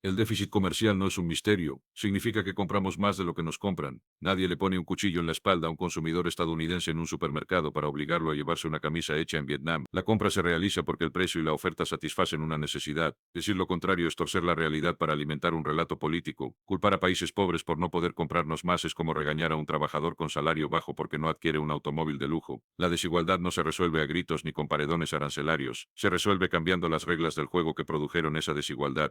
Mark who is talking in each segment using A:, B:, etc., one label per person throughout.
A: El déficit comercial no es un misterio, significa que compramos más de lo que nos compran. Nadie le pone un cuchillo en la espalda a un consumidor estadounidense en un supermercado para obligarlo a llevarse una camisa hecha en Vietnam. La compra se realiza porque el precio y la oferta satisfacen una necesidad. Decir lo contrario es torcer la realidad para alimentar un relato político. Culpar a países pobres por no poder comprarnos más es como regañar a un trabajador con salario bajo porque no adquiere un automóvil de lujo. La desigualdad no se resuelve a gritos ni con paredones arancelarios, se resuelve cambiando las reglas del juego que produjeron esa desigualdad.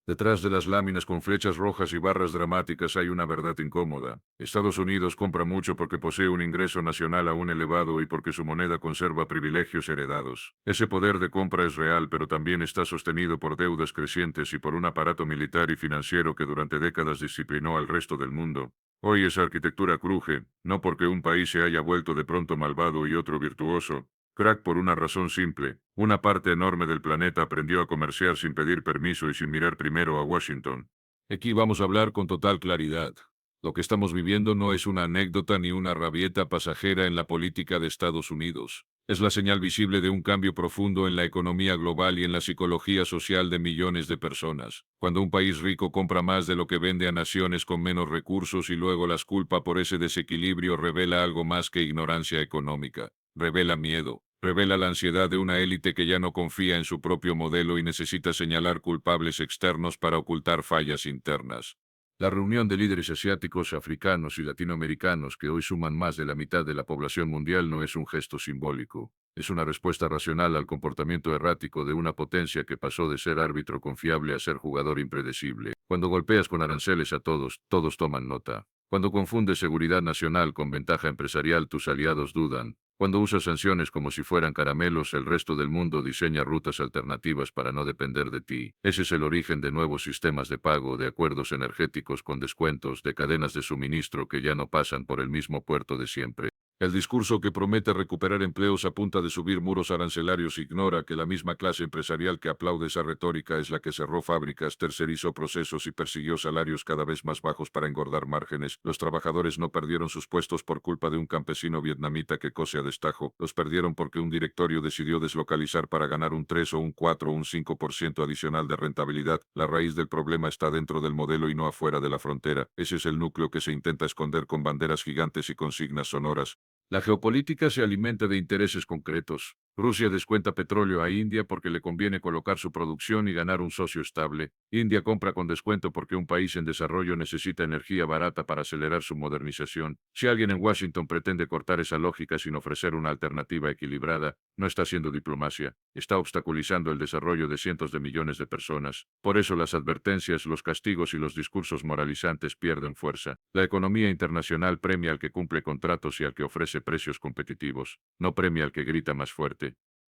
A: Detrás de las láminas con flechas rojas y barras dramáticas hay una verdad incómoda. Estados Unidos compra mucho porque posee un ingreso nacional aún elevado y porque su moneda conserva privilegios heredados. Ese poder de compra es real, pero también está sostenido por deudas crecientes y por un aparato militar y financiero que durante décadas disciplinó al resto del mundo. Hoy esa arquitectura cruje, no porque un país se haya vuelto de pronto malvado y otro virtuoso, crack por una razón simple. Una parte enorme del planeta aprendió a comerciar sin pedir permiso y sin mirar primero a Washington. Aquí vamos a hablar con total claridad. Lo que estamos viviendo no es una anécdota ni una rabieta pasajera en la política de Estados Unidos. Es la señal visible de un cambio profundo en la economía global y en la psicología social de millones de personas. Cuando un país rico compra más de lo que vende a naciones con menos recursos y luego las culpa por ese desequilibrio, revela algo más que ignorancia económica. Revela miedo. Revela la ansiedad de una élite que ya no confía en su propio modelo y necesita señalar culpables externos para ocultar fallas internas. La reunión de líderes asiáticos, africanos y latinoamericanos que hoy suman más de la mitad de la población mundial no es un gesto simbólico. Es una respuesta racional al comportamiento errático de una potencia que pasó de ser árbitro confiable a ser jugador impredecible. Cuando golpeas con aranceles a todos, todos toman nota. Cuando confundes seguridad nacional con ventaja empresarial, tus aliados dudan. Cuando usas sanciones como si fueran caramelos, el resto del mundo diseña rutas alternativas para no depender de ti. Ese es el origen de nuevos sistemas de pago, de acuerdos energéticos con descuentos, de cadenas de suministro que ya no pasan por el mismo puerto de siempre. El discurso que promete recuperar empleos a punta de subir muros arancelarios ignora que la misma clase empresarial que aplaude esa retórica es la que cerró fábricas, tercerizó procesos y persiguió salarios cada vez más bajos para engordar márgenes. Los trabajadores no perdieron sus puestos por culpa de un campesino vietnamita que cose a destajo. Los perdieron porque un directorio decidió deslocalizar para ganar un 3 o un 4 o un 5% adicional de rentabilidad. La raíz del problema está dentro del modelo y no afuera de la frontera. Ese es el núcleo que se intenta esconder con banderas gigantes y consignas sonoras. La geopolítica se alimenta de intereses concretos. Rusia descuenta petróleo a India porque le conviene colocar su producción y ganar un socio estable. India compra con descuento porque un país en desarrollo necesita energía barata para acelerar su modernización. Si alguien en Washington pretende cortar esa lógica sin ofrecer una alternativa equilibrada, no está haciendo diplomacia, está obstaculizando el desarrollo de cientos de millones de personas. Por eso las advertencias, los castigos y los discursos moralizantes pierden fuerza. La economía internacional premia al que cumple contratos y al que ofrece precios competitivos, no premia al que grita más fuerte.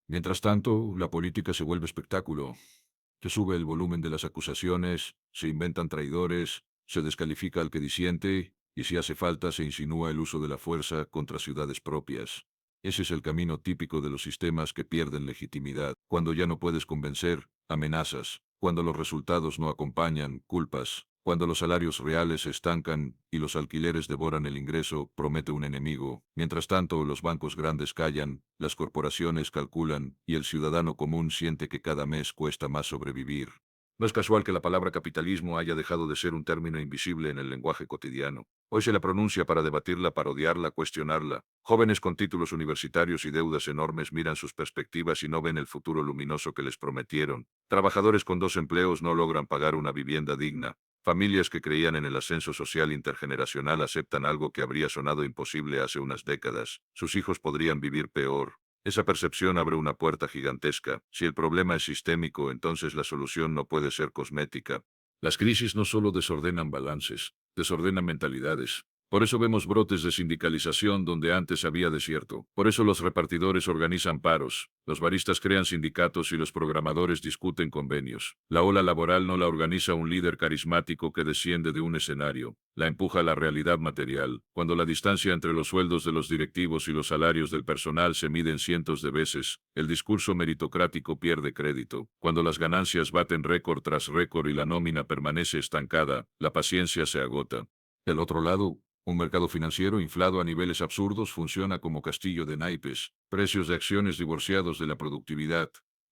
A: Mientras tanto, la política se vuelve espectáculo. Se sube el volumen de las acusaciones, se inventan traidores, se descalifica al que disiente, y si hace falta se insinúa el uso de la fuerza contra ciudades propias. Ese es el camino típico de los sistemas que pierden legitimidad. Cuando ya no puedes convencer, amenazas. Cuando los resultados no acompañan, culpas. Cuando los salarios reales se estancan y los alquileres devoran el ingreso, promete un enemigo. Mientras tanto, los bancos grandes callan, las corporaciones calculan y el ciudadano común siente que cada mes cuesta más sobrevivir. No es casual que la palabra capitalismo haya dejado de ser un término invisible en el lenguaje cotidiano. Hoy se la pronuncia para debatirla, parodiarla, cuestionarla. Jóvenes con títulos universitarios y deudas enormes miran sus perspectivas y no ven el futuro luminoso que les prometieron. Trabajadores con 2 empleos no logran pagar una vivienda digna. Familias que creían en el ascenso social intergeneracional aceptan algo que habría sonado imposible hace unas décadas. Sus hijos podrían vivir peor. Esa percepción abre una puerta gigantesca. Si el problema es sistémico, entonces la solución no puede ser cosmética. Las crisis no solo desordenan balances, desordenan mentalidades. Por eso vemos brotes de sindicalización donde antes había desierto. Por eso los repartidores organizan paros, los baristas crean sindicatos y los programadores discuten convenios. La ola laboral no la organiza un líder carismático que desciende de un escenario, la empuja la realidad material. Cuando la distancia entre los sueldos de los directivos y los salarios del personal se miden cientos de veces, el discurso meritocrático pierde crédito. Cuando las ganancias baten récord tras récord y la nómina permanece estancada, la paciencia se agota. Del otro lado, un mercado financiero inflado a niveles absurdos funciona como castillo de naipes, precios de acciones divorciados de la productividad,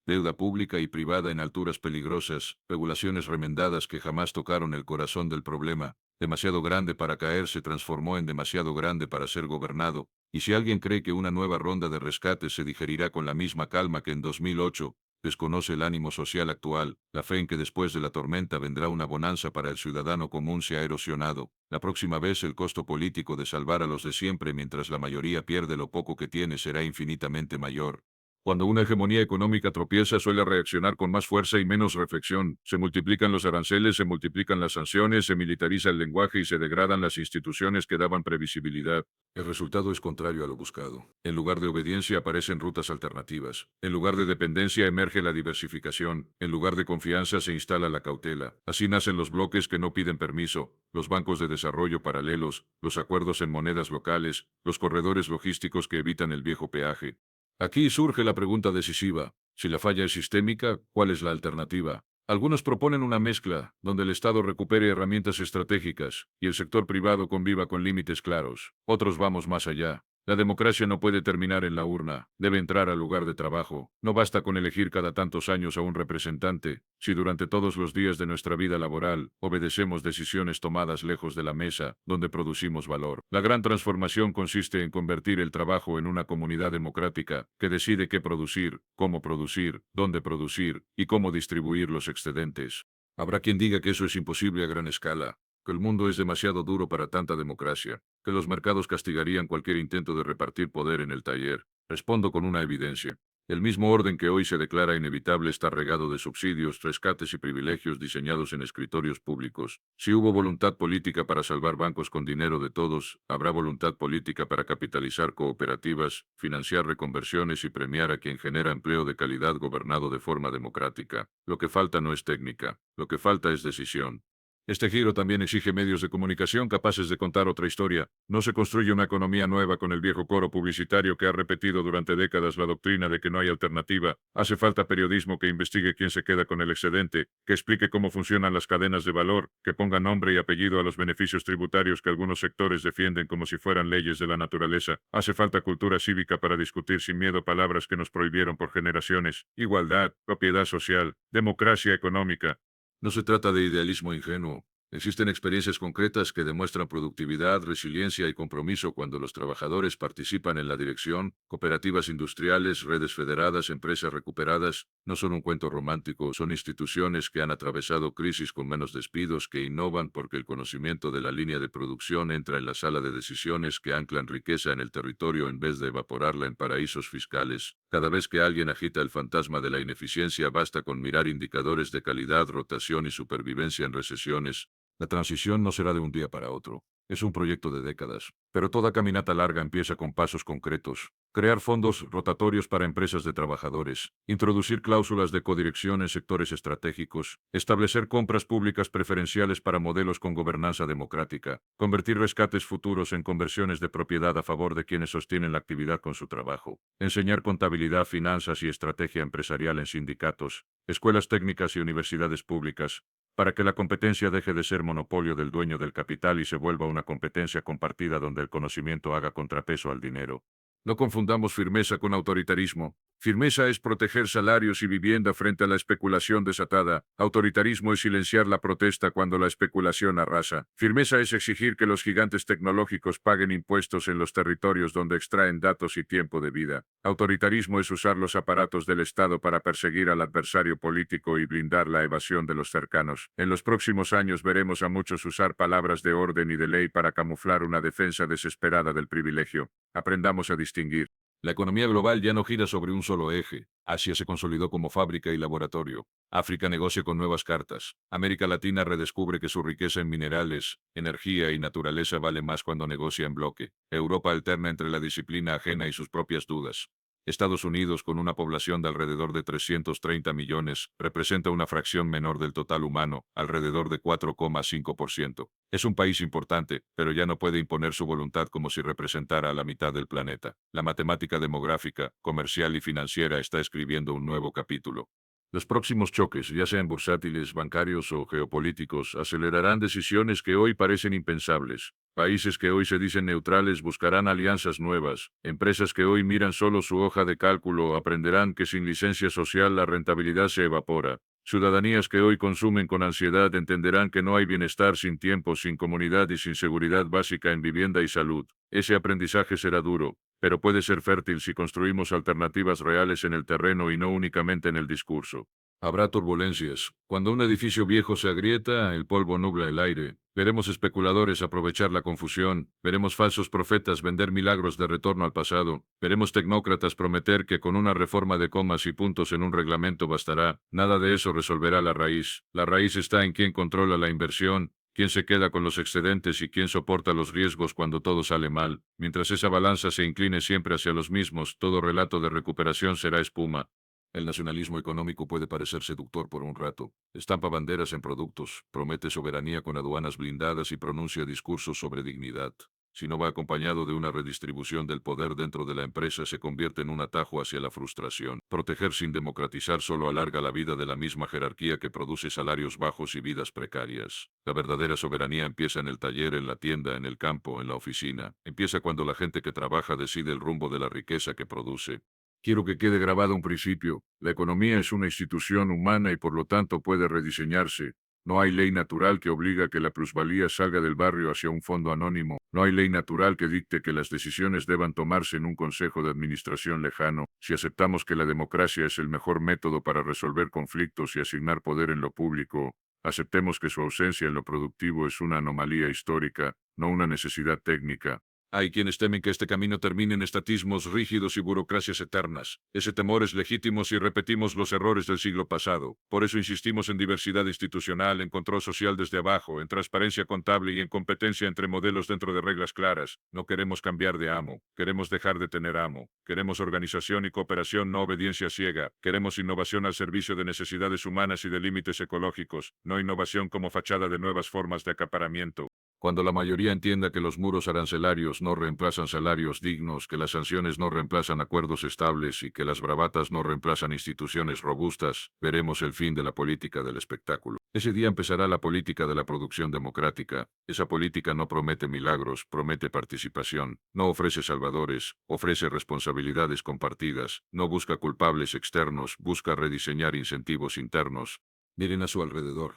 A: Deuda pública y privada en alturas peligrosas, regulaciones remendadas que jamás tocaron el corazón del problema, demasiado grande para caer se transformó en demasiado grande para ser gobernado, y si alguien cree que una nueva ronda de rescate se digerirá con la misma calma que en 2008, desconoce el ánimo social actual, la fe en que después de la tormenta vendrá una bonanza para el ciudadano común se ha erosionado. La próxima vez el costo político de salvar a los de siempre mientras la mayoría pierde lo poco que tiene será infinitamente mayor. Cuando una hegemonía económica tropieza suele reaccionar con más fuerza y menos reflexión. Se multiplican los aranceles, se multiplican las sanciones, se militariza el lenguaje y se degradan las instituciones que daban previsibilidad. El resultado es contrario a lo buscado. En lugar de obediencia aparecen rutas alternativas. En lugar de dependencia emerge la diversificación. En lugar de confianza se instala la cautela. Así nacen los bloques que no piden permiso, los bancos de desarrollo paralelos, los acuerdos en monedas locales, los corredores logísticos que evitan el viejo peaje. Aquí surge la pregunta decisiva. Si la falla es sistémica, ¿cuál es la alternativa? Algunos proponen una mezcla, donde el Estado recupere herramientas estratégicas y el sector privado conviva con límites claros. Otros vamos más allá. La democracia no puede terminar en la urna, debe entrar al lugar de trabajo. No basta con elegir cada tantos años a un representante, si durante todos los días de nuestra vida laboral obedecemos decisiones tomadas lejos de la mesa, donde producimos valor. La gran transformación consiste en convertir el trabajo en una comunidad democrática, que decide qué producir, dónde producir y cómo distribuir los excedentes. Habrá quien diga que eso es imposible a gran escala, que el mundo es demasiado duro para tanta democracia, que los mercados castigarían cualquier intento de repartir poder en el taller. Respondo con una evidencia. El mismo orden que hoy se declara inevitable está regado de subsidios, rescates y privilegios diseñados en escritorios públicos. Si hubo voluntad política para salvar bancos con dinero de todos, habrá voluntad política para capitalizar cooperativas, financiar reconversiones y premiar a quien genera empleo de calidad gobernado de forma democrática. Lo que falta no es técnica, lo que falta es decisión. Este giro también exige medios de comunicación capaces de contar otra historia. No se construye una economía nueva con el viejo coro publicitario que ha repetido durante décadas la doctrina de que no hay alternativa. Hace falta periodismo que investigue quién se queda con el excedente, que explique cómo funcionan las cadenas de valor, que ponga nombre y apellido a los beneficios tributarios que algunos sectores defienden como si fueran leyes de la naturaleza. Hace falta cultura cívica para discutir sin miedo palabras que nos prohibieron por generaciones. Igualdad, propiedad social, democracia económica. No se trata de idealismo ingenuo. Existen experiencias concretas que demuestran productividad, resiliencia y compromiso cuando los trabajadores participan en la dirección, cooperativas industriales, redes federadas, empresas recuperadas. No son un cuento romántico, son instituciones que han atravesado crisis con menos despidos, que innovan porque el conocimiento de la línea de producción entra en la sala de decisiones, que anclan riqueza en el territorio en vez de evaporarla en paraísos fiscales. Cada vez que alguien agita el fantasma de la ineficiencia, basta con mirar indicadores de calidad, rotación y supervivencia en recesiones. La transición no será de un día para otro. Es un proyecto de décadas. Pero toda caminata larga empieza con pasos concretos. Crear fondos rotatorios para empresas de trabajadores. Introducir cláusulas de codirección en sectores estratégicos. Establecer compras públicas preferenciales para modelos con gobernanza democrática. Convertir rescates futuros en conversiones de propiedad a favor de quienes sostienen la actividad con su trabajo. Enseñar contabilidad, finanzas y estrategia empresarial en sindicatos, escuelas técnicas y universidades públicas, para que la competencia deje de ser monopolio del dueño del capital y se vuelva una competencia compartida donde el conocimiento haga contrapeso al dinero. No confundamos firmeza con autoritarismo. Firmeza es proteger salarios y vivienda frente a la especulación desatada. Autoritarismo es silenciar la protesta cuando la especulación arrasa. Firmeza es exigir que los gigantes tecnológicos paguen impuestos en los territorios donde extraen datos y tiempo de vida. Autoritarismo es usar los aparatos del Estado para perseguir al adversario político y blindar la evasión de los cercanos. En los próximos años veremos a muchos usar palabras de orden y de ley para camuflar una defensa desesperada del privilegio. Aprendamos a distinguir. La economía global ya no gira sobre un solo eje. Asia se consolidó como fábrica y laboratorio. África negocia con nuevas cartas. América Latina redescubre que su riqueza en minerales, energía y naturaleza vale más cuando negocia en bloque. Europa alterna entre la disciplina ajena y sus propias dudas. Estados Unidos, con una población de alrededor de 330 millones, representa una fracción menor del total humano, alrededor de 4,5%. Es un país importante, pero ya no puede imponer su voluntad como si representara a la mitad del planeta. La matemática demográfica, comercial y financiera está escribiendo un nuevo capítulo. Los próximos choques, ya sean bursátiles, bancarios o geopolíticos, acelerarán decisiones que hoy parecen impensables. Países que hoy se dicen neutrales buscarán alianzas nuevas. Empresas que hoy miran solo su hoja de cálculo aprenderán que sin licencia social la rentabilidad se evapora. Ciudadanías que hoy consumen con ansiedad entenderán que no hay bienestar sin tiempo, sin comunidad y sin seguridad básica en vivienda y salud. Ese aprendizaje será duro, pero puede ser fértil si construimos alternativas reales en el terreno y no únicamente en el discurso. Habrá turbulencias. Cuando un edificio viejo se agrieta, el polvo nubla el aire. Veremos especuladores aprovechar la confusión. Veremos falsos profetas vender milagros de retorno al pasado. Veremos tecnócratas prometer que con una reforma de comas y puntos en un reglamento bastará. Nada de eso resolverá la raíz. La raíz está en quién controla la inversión, quién se queda con los excedentes y quién soporta los riesgos cuando todo sale mal. Mientras esa balanza se incline siempre hacia los mismos, todo relato de recuperación será espuma. El nacionalismo económico puede parecer seductor por un rato. Estampa banderas en productos, promete soberanía con aduanas blindadas y pronuncia discursos sobre dignidad. Si no va acompañado de una redistribución del poder dentro de la empresa, se convierte en un atajo hacia la frustración. Proteger sin democratizar solo alarga la vida de la misma jerarquía que produce salarios bajos y vidas precarias. La verdadera soberanía empieza en el taller, en la tienda, en el campo, en la oficina. Empieza cuando la gente que trabaja decide el rumbo de la riqueza que produce. Quiero que quede grabado un principio. La economía es una institución humana y por lo tanto puede rediseñarse. No hay ley natural que obliga a que la plusvalía salga del barrio hacia un fondo anónimo. No hay ley natural que dicte que las decisiones deban tomarse en un consejo de administración lejano. Si aceptamos que la democracia es el mejor método para resolver conflictos y asignar poder en lo público, aceptemos que su ausencia en lo productivo es una anomalía histórica, no una necesidad técnica. Hay quienes temen que este camino termine en estatismos rígidos y burocracias eternas. Ese temor es legítimo si repetimos los errores del siglo pasado. Por eso insistimos en diversidad institucional, en control social desde abajo, en transparencia contable y en competencia entre modelos dentro de reglas claras. No queremos cambiar de amo, queremos dejar de tener amo. Queremos organización y cooperación, no obediencia ciega. Queremos innovación al servicio de necesidades humanas y de límites ecológicos, no innovación como fachada de nuevas formas de acaparamiento. Cuando la mayoría entienda que los muros arancelarios no reemplazan salarios dignos, que las sanciones no reemplazan acuerdos estables y que las bravatas no reemplazan instituciones robustas, veremos el fin de la política del espectáculo. Ese día empezará la política de la producción democrática. Esa política no promete milagros, promete participación, no ofrece salvadores, ofrece responsabilidades compartidas, no busca culpables externos, busca rediseñar incentivos internos. Miren a su alrededor.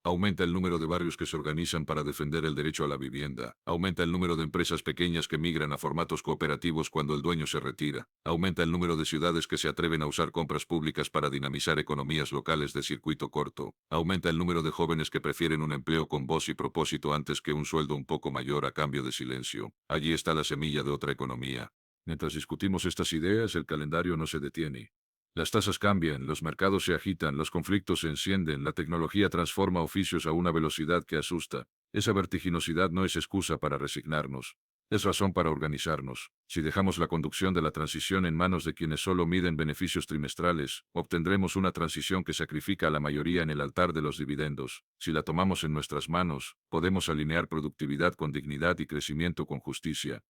A: Aumenta el número de barrios que se organizan para defender el derecho a la vivienda. Aumenta el número de empresas pequeñas que migran a formatos cooperativos cuando el dueño se retira. Aumenta el número de ciudades que se atreven a usar compras públicas para dinamizar economías locales de circuito corto. Aumenta el número de jóvenes que prefieren un empleo con voz y propósito antes que un sueldo un poco mayor a cambio de silencio. Allí está la semilla de otra economía. Mientras discutimos estas ideas, el calendario no se detiene. Las tasas cambian, los mercados se agitan, los conflictos se encienden, la tecnología transforma oficios a una velocidad que asusta. Esa vertiginosidad no es excusa para resignarnos. Es razón para organizarnos. Si dejamos la conducción de la transición en manos de quienes solo miden beneficios trimestrales, obtendremos una transición que sacrifica a la mayoría en el altar de los dividendos. Si la tomamos en nuestras manos, podemos alinear productividad con dignidad y crecimiento con justicia.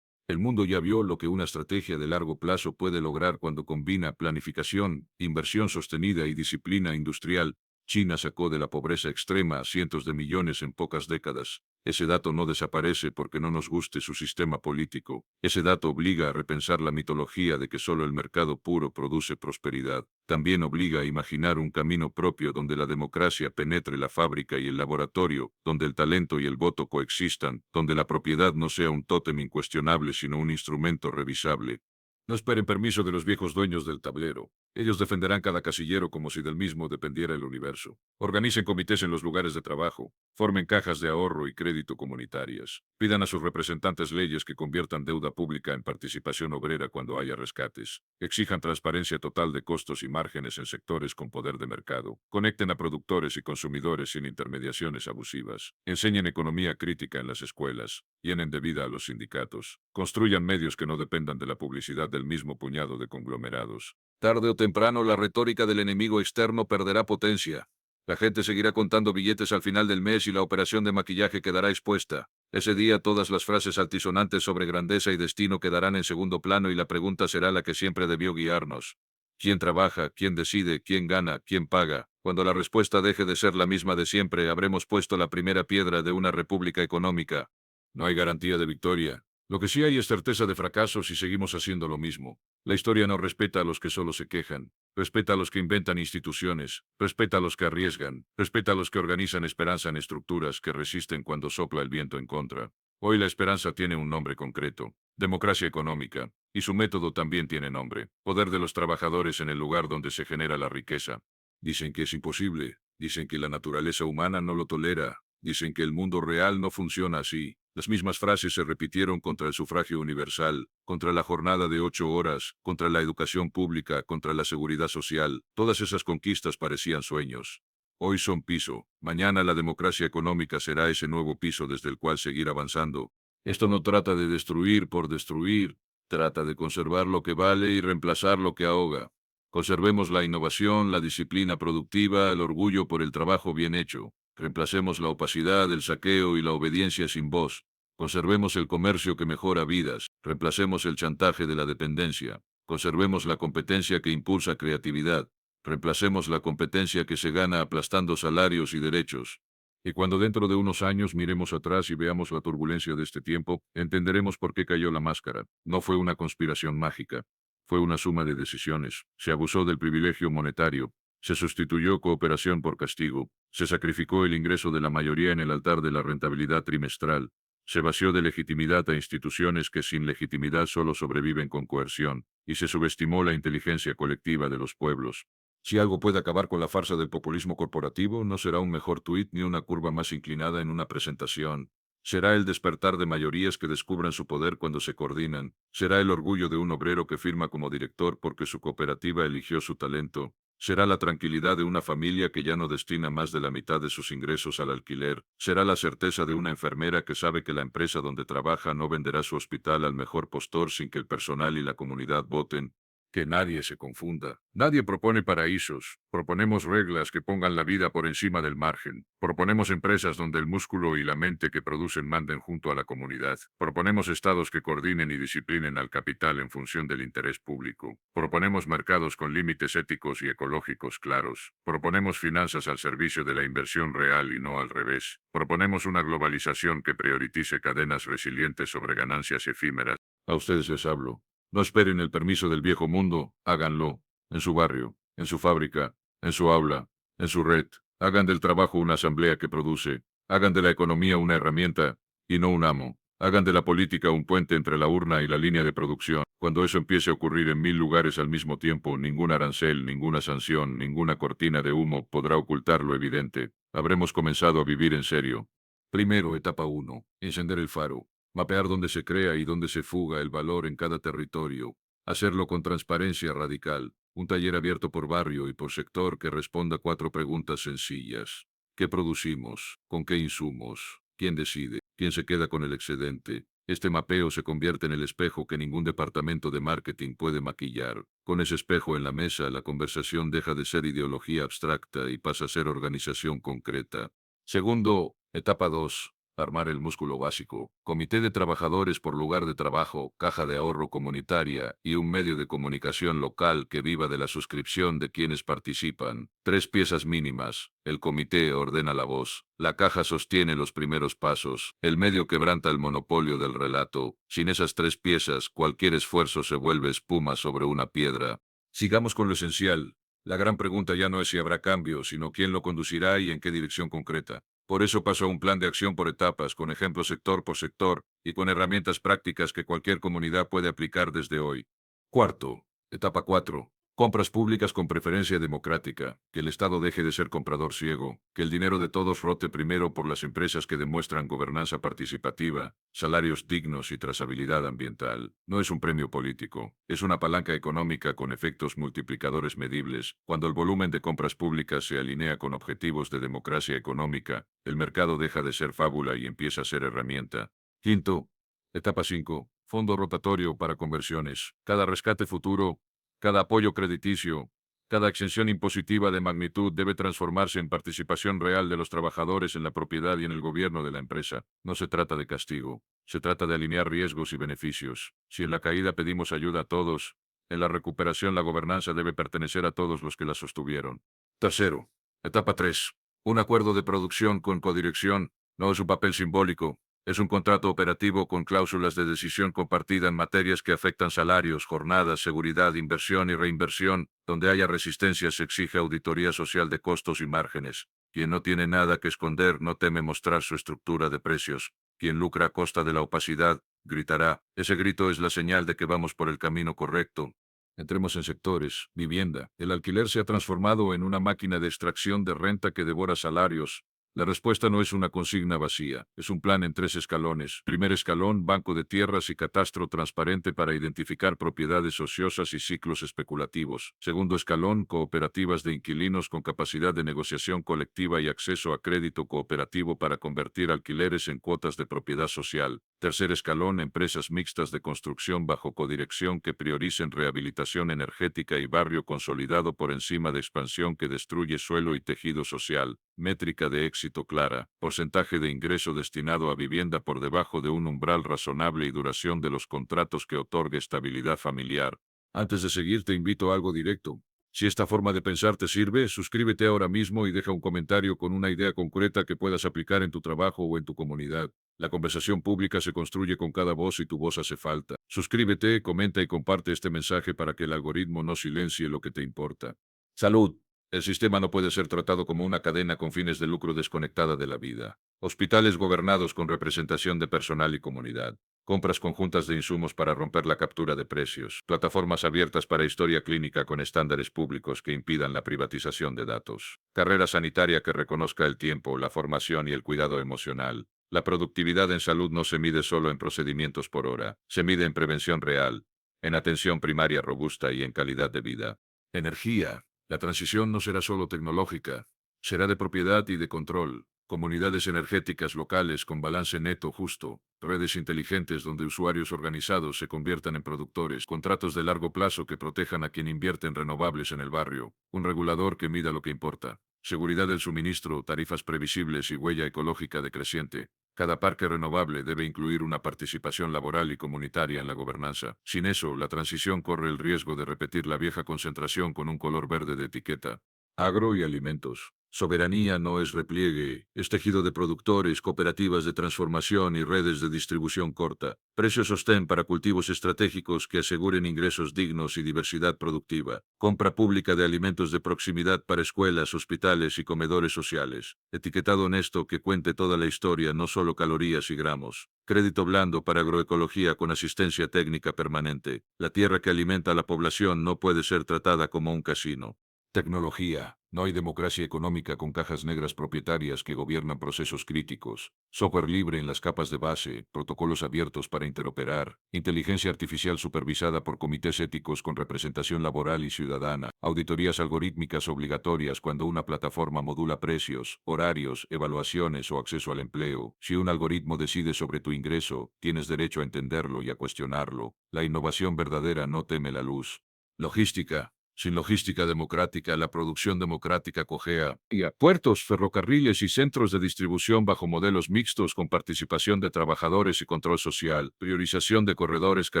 A: El mundo ya vio lo que una estrategia de largo plazo puede lograr cuando combina planificación, inversión sostenida y disciplina industrial. China sacó de la pobreza extrema a cientos de millones en pocas décadas. Ese dato no desaparece porque no nos guste su sistema político. Ese dato obliga a repensar la mitología de que solo el mercado puro produce prosperidad. También obliga a imaginar un camino propio donde la democracia penetre la fábrica y el laboratorio, donde el talento y el voto coexistan, donde la propiedad no sea un tótem incuestionable sino un instrumento revisable. No esperen permiso de los viejos dueños del tablero. Ellos defenderán cada casillero como si del mismo dependiera el universo. Organicen comités en los lugares de trabajo. Formen cajas de ahorro y crédito comunitarias. Pidan a sus representantes leyes que conviertan deuda pública en participación obrera cuando haya rescates. Exijan transparencia total de costos y márgenes en sectores con poder de mercado. Conecten a productores y consumidores sin intermediaciones abusivas. Enseñen economía crítica en las escuelas. Llenen de vida a los sindicatos. Construyan medios que no dependan de la publicidad del mismo puñado de conglomerados. Tarde o temprano la retórica del enemigo externo perderá potencia. La gente seguirá contando billetes al final del mes y la operación de maquillaje quedará expuesta. Ese día todas las frases altisonantes sobre grandeza y destino quedarán en segundo plano y la pregunta será la que siempre debió guiarnos. ¿Quién trabaja? ¿Quién decide? ¿Quién gana? ¿Quién paga? Cuando la respuesta deje de ser la misma de siempre, habremos puesto la primera piedra de una república económica. No hay garantía de victoria. Lo que sí hay es certeza de fracaso si seguimos haciendo lo mismo. La historia no respeta a los que solo se quejan, respeta a los que inventan instituciones, respeta a los que arriesgan, respeta a los que organizan esperanza en estructuras que resisten cuando sopla el viento en contra. Hoy la esperanza tiene un nombre concreto, democracia económica, y su método también tiene nombre, poder de los trabajadores en el lugar donde se genera la riqueza. Dicen que es imposible, dicen que la naturaleza humana no lo tolera, dicen que el mundo real no funciona así. Las mismas frases se repitieron contra el sufragio universal, contra la jornada de 8 horas, contra la educación pública, contra la seguridad social. Todas esas conquistas parecían sueños. Hoy son piso. Mañana la democracia económica será ese nuevo piso desde el cual seguir avanzando. Esto no trata de destruir por destruir, trata de conservar lo que vale y reemplazar lo que ahoga. Conservemos la innovación, la disciplina productiva, el orgullo por el trabajo bien hecho. Reemplacemos la opacidad, el saqueo y la obediencia sin voz. Conservemos el comercio que mejora vidas. Reemplacemos el chantaje de la dependencia. Conservemos la competencia que impulsa creatividad. Reemplacemos la competencia que se gana aplastando salarios y derechos. Y cuando dentro de unos años miremos atrás y veamos la turbulencia de este tiempo, entenderemos por qué cayó la máscara. No fue una conspiración mágica. Fue una suma de decisiones. Se abusó del privilegio monetario. Se sustituyó cooperación por castigo. Se sacrificó el ingreso de la mayoría en el altar de la rentabilidad trimestral. Se vació de legitimidad a instituciones que sin legitimidad solo sobreviven con coerción. Y se subestimó la inteligencia colectiva de los pueblos. Si algo puede acabar con la farsa del populismo corporativo, no será un mejor tuit ni una curva más inclinada en una presentación. Será el despertar de mayorías que descubran su poder cuando se coordinan. Será el orgullo de un obrero que firma como director porque su cooperativa eligió su talento. Será la tranquilidad de una familia que ya no destina más de la mitad de sus ingresos al alquiler. Será la certeza de una enfermera que sabe que la empresa donde trabaja no venderá su hospital al mejor postor sin que el personal y la comunidad voten. Que nadie se confunda. Nadie propone paraísos. Proponemos reglas que pongan la vida por encima del margen. Proponemos empresas donde el músculo y la mente que producen manden junto a la comunidad. Proponemos estados que coordinen y disciplinen al capital en función del interés público. Proponemos mercados con límites éticos y ecológicos claros. Proponemos finanzas al servicio de la inversión real y no al revés. Proponemos una globalización que priorice cadenas resilientes sobre ganancias efímeras. A ustedes les hablo. No esperen el permiso del viejo mundo, háganlo, en su barrio, en su fábrica, en su aula, en su red. Hagan del trabajo una asamblea que produce, hagan de la economía una herramienta y no un amo. Hagan de la política un puente entre la urna y la línea de producción. Cuando eso empiece a ocurrir en 1000 lugares al mismo tiempo, ningún arancel, ninguna sanción, ninguna cortina de humo podrá ocultar lo evidente. Habremos comenzado a vivir en serio. Primero, etapa 1. Encender el faro. Mapear dónde se crea y dónde se fuga el valor en cada territorio. Hacerlo con transparencia radical. Un taller abierto por barrio y por sector que responda 4 preguntas sencillas. ¿Qué producimos? ¿Con qué insumos? ¿Quién decide? ¿Quién se queda con el excedente? Este mapeo se convierte en el espejo que ningún departamento de marketing puede maquillar. Con ese espejo en la mesa, la conversación deja de ser ideología abstracta y pasa a ser organización concreta. Segundo, etapa 2. Armar el músculo básico. Comité de trabajadores por lugar de trabajo, caja de ahorro comunitaria y un medio de comunicación local que viva de la suscripción de quienes participan. 3 piezas mínimas. El comité ordena la voz. La caja sostiene los primeros pasos. El medio quebranta el monopolio del relato. Sin esas 3 piezas, cualquier esfuerzo se vuelve espuma sobre una piedra. Sigamos con lo esencial. La gran pregunta ya no es si habrá cambio, sino quién lo conducirá y en qué dirección concreta. Por eso pasó a un plan de acción por etapas, con ejemplos sector por sector y con herramientas prácticas que cualquier comunidad puede aplicar desde hoy. Cuarto, etapa 4. Compras públicas con preferencia democrática. Que el Estado deje de ser comprador ciego. Que el dinero de todos rote primero por las empresas que demuestran gobernanza participativa, salarios dignos y trazabilidad ambiental. No es un premio político. Es una palanca económica con efectos multiplicadores medibles. Cuando el volumen de compras públicas se alinea con objetivos de democracia económica, el mercado deja de ser fábula y empieza a ser herramienta. Quinto, etapa 5. Fondo rotatorio para conversiones. Cada rescate futuro, cada apoyo crediticio, cada exención impositiva de magnitud debe transformarse en participación real de los trabajadores en la propiedad y en el gobierno de la empresa. No se trata de castigo, se trata de alinear riesgos y beneficios. Si en la caída pedimos ayuda a todos, en la recuperación la gobernanza debe pertenecer a todos los que la sostuvieron. Tercero, etapa 3. Un acuerdo de producción con codirección. No es un papel simbólico, Es un contrato operativo con cláusulas de decisión compartida en materias que afectan salarios, jornadas, seguridad, inversión y reinversión. Donde haya resistencia se exige auditoría social de costos y márgenes. Quien no tiene nada que esconder no teme mostrar su estructura de precios. Quien lucra a costa de la opacidad, gritará. Ese grito es la señal de que vamos por el camino correcto. Entremos en sectores. Vivienda. El alquiler se ha transformado en una máquina de extracción de renta que devora salarios. La respuesta no es una consigna vacía, es un plan en 3 escalones. Primer escalón, banco de tierras y catastro transparente para identificar propiedades ociosas y ciclos especulativos. Segundo escalón, cooperativas de inquilinos con capacidad de negociación colectiva y acceso a crédito cooperativo para convertir alquileres en cuotas de propiedad social. Tercer escalón, empresas mixtas de construcción bajo codirección que prioricen rehabilitación energética y barrio consolidado por encima de expansión que destruye suelo y tejido social. Métrica de éxito clara, porcentaje de ingreso destinado a vivienda por debajo de un umbral razonable y duración de los contratos que otorgue estabilidad familiar. Antes de seguir, te invito a algo directo. Si esta forma de pensar te sirve, suscríbete ahora mismo y deja un comentario con una idea concreta que puedas aplicar en tu trabajo o en tu comunidad. La conversación pública se construye con cada voz y tu voz hace falta. Suscríbete, comenta y comparte este mensaje para que el algoritmo no silencie lo que te importa. Salud. El sistema no puede ser tratado como una cadena con fines de lucro desconectada de la vida. Hospitales gobernados con representación de personal y comunidad. Compras conjuntas de insumos para romper la captura de precios. Plataformas abiertas para historia clínica con estándares públicos que impidan la privatización de datos. Carrera sanitaria que reconozca el tiempo, la formación y el cuidado emocional. La productividad en salud no se mide solo en procedimientos por hora, se mide en prevención real, en atención primaria robusta y en calidad de vida. Energía. La transición no será solo tecnológica, será de propiedad y de control. Comunidades energéticas locales con balance neto justo, redes inteligentes donde usuarios organizados se conviertan en productores, contratos de largo plazo que protejan a quien invierte en renovables en el barrio, un regulador que mida lo que importa, seguridad del suministro, tarifas previsibles y huella ecológica decreciente. Cada parque renovable debe incluir una participación laboral y comunitaria en la gobernanza. Sin eso, la transición corre el riesgo de repetir la vieja concentración con un color verde de etiqueta. Agro y alimentos. Soberanía no es repliegue, es tejido de productores, cooperativas de transformación y redes de distribución corta. Precio sostén para cultivos estratégicos que aseguren ingresos dignos y diversidad productiva. Compra pública de alimentos de proximidad para escuelas, hospitales y comedores sociales. Etiquetado honesto que cuente toda la historia, no solo calorías y gramos. Crédito blando para agroecología con asistencia técnica permanente. La tierra que alimenta a la población no puede ser tratada como un casino. Tecnología. No hay democracia económica con cajas negras propietarias que gobiernan procesos críticos. Software libre en las capas de base, protocolos abiertos para interoperar, inteligencia artificial supervisada por comités éticos con representación laboral y ciudadana, auditorías algorítmicas obligatorias cuando una plataforma modula precios, horarios, evaluaciones o acceso al empleo. Si un algoritmo decide sobre tu ingreso, tienes derecho a entenderlo y a cuestionarlo. La innovación verdadera no teme la luz. Logística. Sin logística democrática, la producción democrática cojea. Y a puertos, ferrocarriles y centros de distribución bajo modelos mixtos con participación de trabajadores y control social. Priorización de corredores que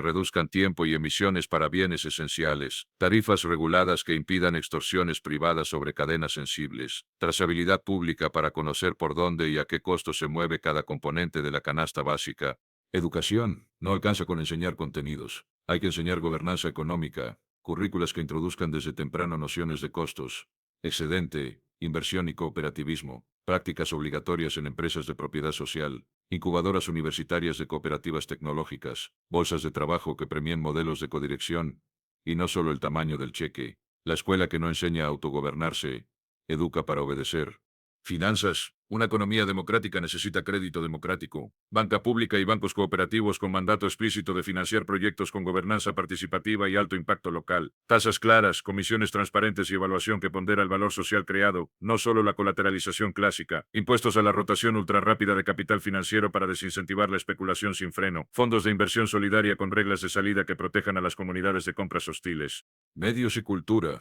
A: reduzcan tiempo y emisiones para bienes esenciales. Tarifas reguladas que impidan extorsiones privadas sobre cadenas sensibles. Trazabilidad pública para conocer por dónde y a qué costo se mueve cada componente de la canasta básica. Educación. No alcanza con enseñar contenidos. Hay que enseñar gobernanza económica. Currículas que introduzcan desde temprano nociones de costos, excedente, inversión y cooperativismo, prácticas obligatorias en empresas de propiedad social, incubadoras universitarias de cooperativas tecnológicas, bolsas de trabajo que premien modelos de codirección, y no solo el tamaño del cheque. La escuela que no enseña a autogobernarse, educa para obedecer. Finanzas. Una economía democrática necesita crédito democrático, banca pública y bancos cooperativos con mandato explícito de financiar proyectos con gobernanza participativa y alto impacto local, tasas claras, comisiones transparentes y evaluación que pondera el valor social creado, no solo la colateralización clásica, impuestos a la rotación ultrarrápida de capital financiero para desincentivar la especulación sin freno, fondos de inversión solidaria con reglas de salida que protejan a las comunidades de compras hostiles. Medios y cultura.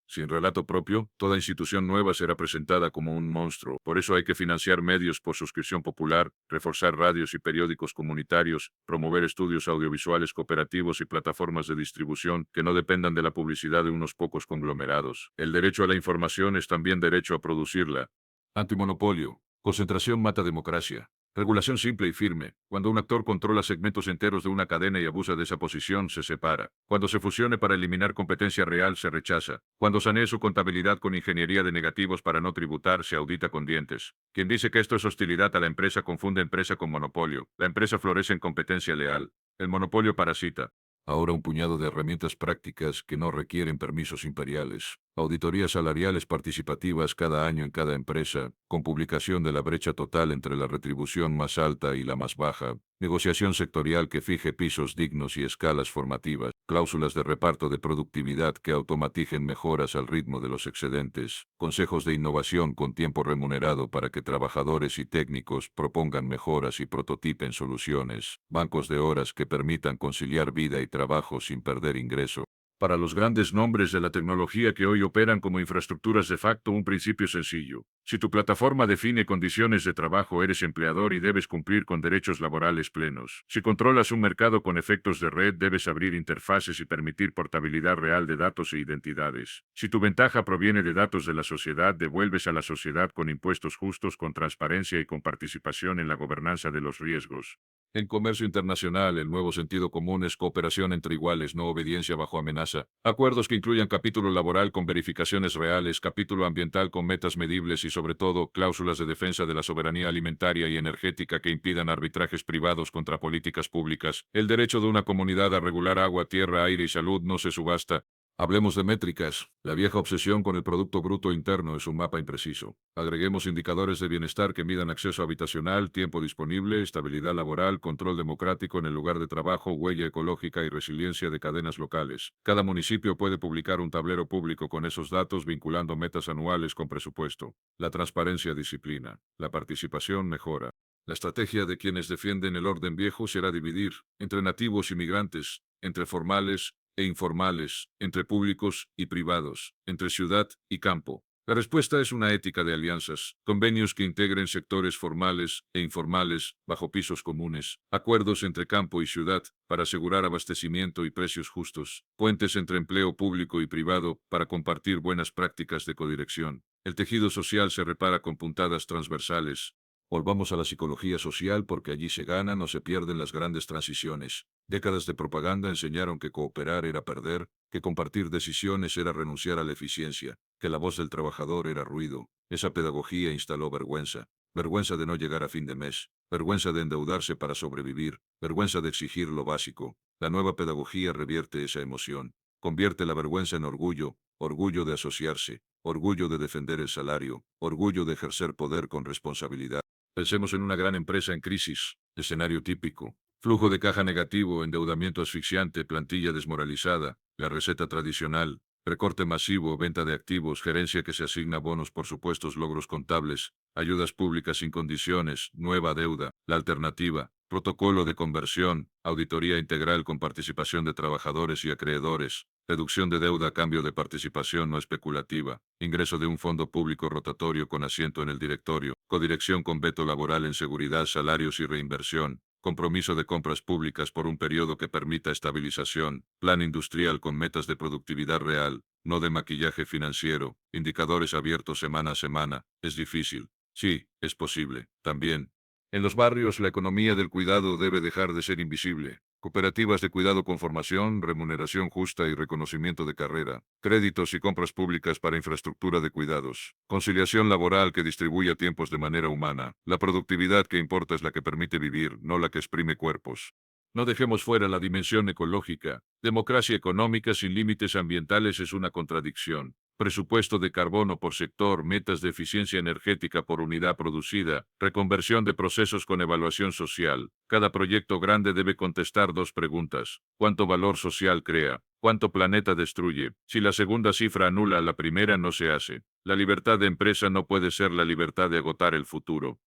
A: Sin relato propio, toda institución nueva será presentada como un monstruo. Por eso hay que financiar medios por suscripción popular, reforzar radios y periódicos comunitarios, promover estudios audiovisuales cooperativos y plataformas de distribución que no dependan de la publicidad de unos pocos conglomerados. El derecho a la información es también derecho a producirla. Antimonopolio. Concentración mata democracia. Regulación simple y firme. Cuando un actor controla segmentos enteros de una cadena y abusa de esa posición, se separa. Cuando se fusione para eliminar competencia real, se rechaza. Cuando sanee su contabilidad con ingeniería de negativos para no tributar, se audita con dientes. Quien dice que esto es hostilidad a la empresa confunde empresa con monopolio. La empresa florece en competencia leal. El monopolio parasita. Ahora un puñado de herramientas prácticas que no requieren permisos imperiales. Auditorías salariales participativas cada año en cada empresa, con publicación de la brecha total entre la retribución más alta y la más baja, negociación sectorial que fije pisos dignos y escalas formativas, cláusulas de reparto de productividad que automaticen mejoras al ritmo de los excedentes, consejos de innovación con tiempo remunerado para que trabajadores y técnicos propongan mejoras y prototipen soluciones, bancos de horas que permitan conciliar vida y trabajo sin perder ingreso. Para los grandes nombres de la tecnología que hoy operan como infraestructuras de facto, un principio sencillo. Si tu plataforma define condiciones de trabajo, eres empleador y debes cumplir con derechos laborales plenos. Si controlas un mercado con efectos de red, debes abrir interfaces y permitir portabilidad real de datos e identidades. Si tu ventaja proviene de datos de la sociedad, devuelves a la sociedad con impuestos justos, con transparencia y con participación en la gobernanza de los riesgos. En comercio internacional, el nuevo sentido común es cooperación entre iguales, no obediencia bajo amenaza. Acuerdos que incluyan capítulo laboral con verificaciones reales, capítulo ambiental con metas medibles y sobre todo cláusulas de defensa de la soberanía alimentaria y energética que impidan arbitrajes privados contra políticas públicas. El derecho de una comunidad a regular agua, tierra, aire y salud no se subasta. Hablemos de métricas. La vieja obsesión con el Producto Bruto Interno es un mapa impreciso. Agreguemos indicadores de bienestar que midan acceso habitacional, tiempo disponible, estabilidad laboral, control democrático en el lugar de trabajo, huella ecológica y resiliencia de cadenas locales. Cada municipio puede publicar un tablero público con esos datos vinculando metas anuales con presupuesto. La transparencia disciplina. La participación mejora. La estrategia de quienes defienden el orden viejo será dividir entre nativos y migrantes, entre formales e informales, entre públicos y privados, entre ciudad y campo. La respuesta es una ética de alianzas, convenios que integren sectores formales e informales bajo pisos comunes, acuerdos entre campo y ciudad para asegurar abastecimiento y precios justos, puentes entre empleo público y privado para compartir buenas prácticas de codirección. El tejido social se repara con puntadas transversales. Volvamos a la psicología social porque allí se ganan o se pierden las grandes transiciones. Décadas de propaganda enseñaron que cooperar era perder, que compartir decisiones era renunciar a la eficiencia, que la voz del trabajador era ruido. Esa pedagogía instaló vergüenza. Vergüenza de no llegar a fin de mes, vergüenza de endeudarse para sobrevivir, vergüenza de exigir lo básico. La nueva pedagogía revierte esa emoción. Convierte la vergüenza en orgullo, orgullo de asociarse, orgullo de defender el salario, orgullo de ejercer poder con responsabilidad. Pensemos en una gran empresa en crisis, escenario típico. Flujo de caja negativo, endeudamiento asfixiante, plantilla desmoralizada, la receta tradicional, recorte masivo, venta de activos, gerencia que se asigna bonos por supuestos logros contables, ayudas públicas sin condiciones, nueva deuda, la alternativa, protocolo de conversión, auditoría integral con participación de trabajadores y acreedores, reducción de deuda a cambio de participación no especulativa, ingreso de un fondo público rotatorio con asiento en el directorio, codirección con veto laboral en seguridad, salarios y reinversión, compromiso de compras públicas por un periodo que permita estabilización, plan industrial con metas de productividad real, no de maquillaje financiero, indicadores abiertos semana a semana. Es difícil. Sí, es posible. También. En los barrios, la economía del cuidado debe dejar de ser invisible. Cooperativas de cuidado con formación, remuneración justa y reconocimiento de carrera, créditos y compras públicas para infraestructura de cuidados, conciliación laboral que distribuya tiempos de manera humana. La productividad que importa es la que permite vivir, no la que exprime cuerpos. No dejemos fuera la dimensión ecológica. Democracia económica sin límites ambientales es una contradicción. Presupuesto de carbono por sector, metas de eficiencia energética por unidad producida, reconversión de procesos con evaluación social. Cada proyecto grande debe contestar dos preguntas. ¿Cuánto valor social crea? ¿Cuánto planeta destruye? Si la segunda cifra anula a la primera, no se hace. La libertad de empresa no puede ser la libertad de agotar el futuro.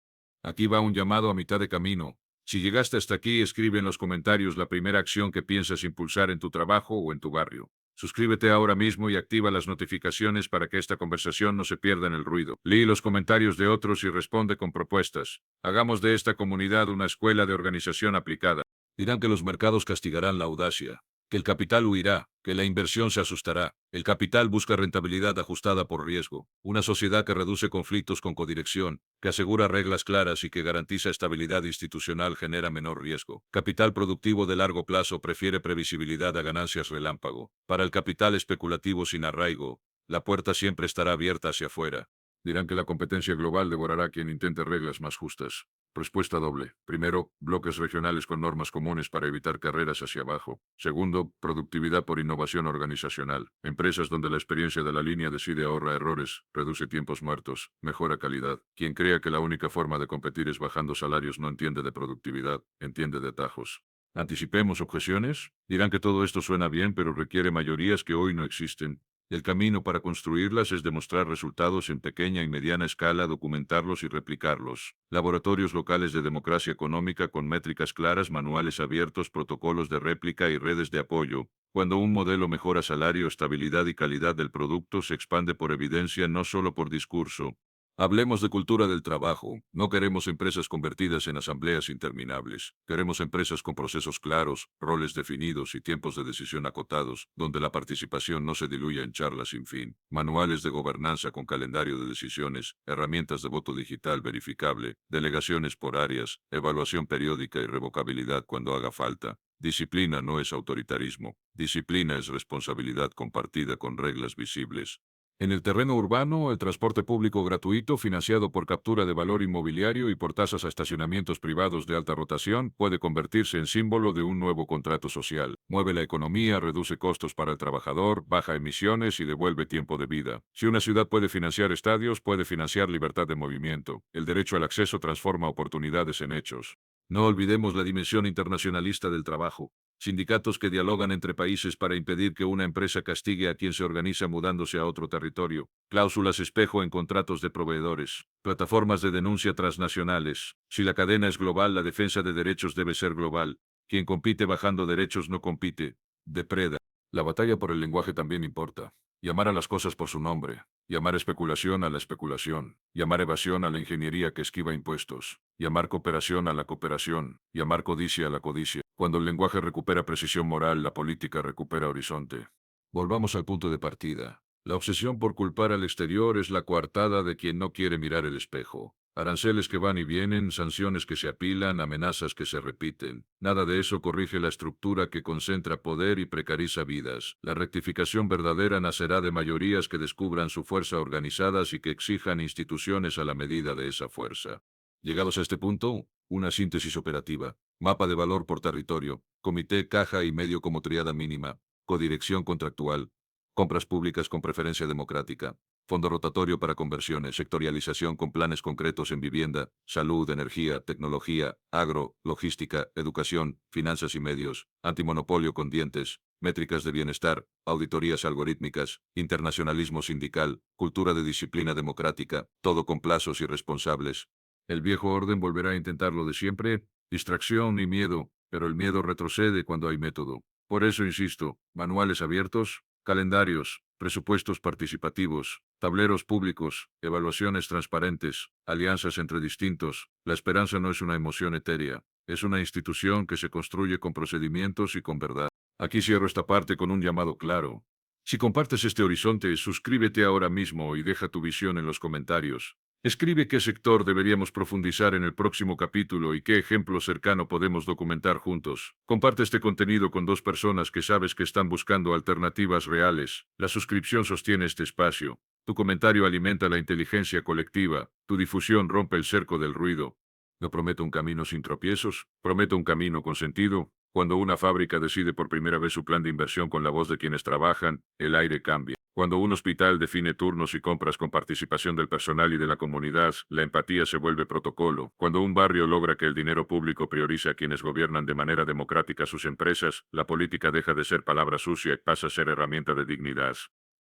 A: Aquí va un llamado a mitad de camino. Si llegaste hasta aquí, escribe en los comentarios la primera acción que piensas impulsar en tu trabajo o en tu barrio. Suscríbete ahora mismo y activa las notificaciones para que esta conversación no se pierda en el ruido. Lee los comentarios de otros y responde con propuestas. Hagamos de esta comunidad una escuela de organización aplicada. Dirán que los mercados castigarán la audacia, que el capital huirá, que la inversión se asustará. El capital busca rentabilidad ajustada por riesgo. Una sociedad que reduce conflictos con codirección, que asegura reglas claras y que garantiza estabilidad institucional genera menor riesgo. Capital productivo de largo plazo prefiere previsibilidad a ganancias relámpago. Para el capital especulativo sin arraigo, la puerta siempre estará abierta hacia afuera. Dirán que la competencia global devorará a quien intente reglas más justas. Respuesta doble. Primero, bloques regionales con normas comunes para evitar carreras hacia abajo. Segundo, productividad por innovación organizacional. Empresas donde la experiencia de la línea decide ahorra errores, reduce tiempos muertos, mejora calidad. Quien crea que la única forma de competir es bajando salarios no entiende de productividad, entiende de atajos. ¿Anticipemos objeciones? Dirán que todo esto suena bien, pero requiere mayorías que hoy no existen. El camino para construirlas es demostrar resultados en pequeña y mediana escala, documentarlos y replicarlos. Laboratorios locales de democracia económica con métricas claras, manuales abiertos, protocolos de réplica y redes de apoyo. Cuando un modelo mejora salario, estabilidad y calidad del producto, se expande por evidencia, no solo por discurso. Hablemos de cultura del trabajo. No queremos empresas convertidas en asambleas interminables. Queremos empresas con procesos claros, roles definidos y tiempos de decisión acotados, donde la participación no se diluya en charlas sin fin. Manuales de gobernanza con calendario de decisiones, herramientas de voto digital verificable, delegaciones por áreas, evaluación periódica y revocabilidad cuando haga falta. Disciplina no es autoritarismo. Disciplina es responsabilidad compartida con reglas visibles. En el terreno urbano, el transporte público gratuito, financiado por captura de valor inmobiliario y por tasas a estacionamientos privados de alta rotación, puede convertirse en símbolo de un nuevo contrato social. Mueve la economía, reduce costos para el trabajador, baja emisiones y devuelve tiempo de vida. Si una ciudad puede financiar estadios, puede financiar libertad de movimiento. El derecho al acceso transforma oportunidades en hechos. No olvidemos la dimensión internacionalista del trabajo. Sindicatos que dialogan entre países para impedir que una empresa castigue a quien se organiza mudándose a otro territorio. Cláusulas espejo en contratos de proveedores. Plataformas de denuncia transnacionales. Si la cadena es global, la defensa de derechos debe ser global. Quien compite bajando derechos no compite, depreda. La batalla por el lenguaje también importa. Llamar a las cosas por su nombre. Llamar especulación a la especulación. Llamar evasión a la ingeniería que esquiva impuestos. Llamar cooperación a la cooperación. Llamar codicia a la codicia. Cuando el lenguaje recupera precisión moral, la política recupera horizonte. Volvamos al punto de partida. La obsesión por culpar al exterior es la coartada de quien no quiere mirar el espejo. Aranceles que van y vienen, sanciones que se apilan, amenazas que se repiten. Nada de eso corrige la estructura que concentra poder y precariza vidas. La rectificación verdadera nacerá de mayorías que descubran su fuerza organizadas y que exijan instituciones a la medida de esa fuerza. Llegados a este punto, una síntesis operativa. Mapa de valor por territorio, comité, caja y medio como triada mínima, codirección contractual, compras públicas con preferencia democrática, fondo rotatorio para conversiones, sectorialización con planes concretos en vivienda, salud, energía, tecnología, agro, logística, educación, finanzas y medios, antimonopolio con dientes, métricas de bienestar, auditorías algorítmicas, internacionalismo sindical, cultura de disciplina democrática, todo con plazos y responsables. El viejo orden volverá a intentar lo de siempre, distracción y miedo, pero el miedo retrocede cuando hay método. Por eso insisto, manuales abiertos, calendarios, presupuestos participativos, tableros públicos, evaluaciones transparentes, alianzas entre distintos. La esperanza no es una emoción etérea, es una institución que se construye con procedimientos y con verdad. Aquí cierro esta parte con un llamado claro. Si compartes este horizonte, suscríbete ahora mismo y deja tu visión en los comentarios. Escribe qué sector deberíamos profundizar en el próximo capítulo y qué ejemplo cercano podemos documentar juntos. Comparte este contenido con dos personas que sabes que están buscando alternativas reales. La suscripción sostiene este espacio. Tu comentario alimenta la inteligencia colectiva. Tu difusión rompe el cerco del ruido. No prometo un camino sin tropiezos, prometo un camino con sentido. Cuando una fábrica decide por primera vez su plan de inversión con la voz de quienes trabajan, el aire cambia. Cuando un hospital define turnos y compras con participación del personal y de la comunidad, la empatía se vuelve protocolo. Cuando un barrio logra que el dinero público priorice a quienes gobiernan de manera democrática sus empresas, la política deja de ser palabra sucia y pasa a ser herramienta de dignidad.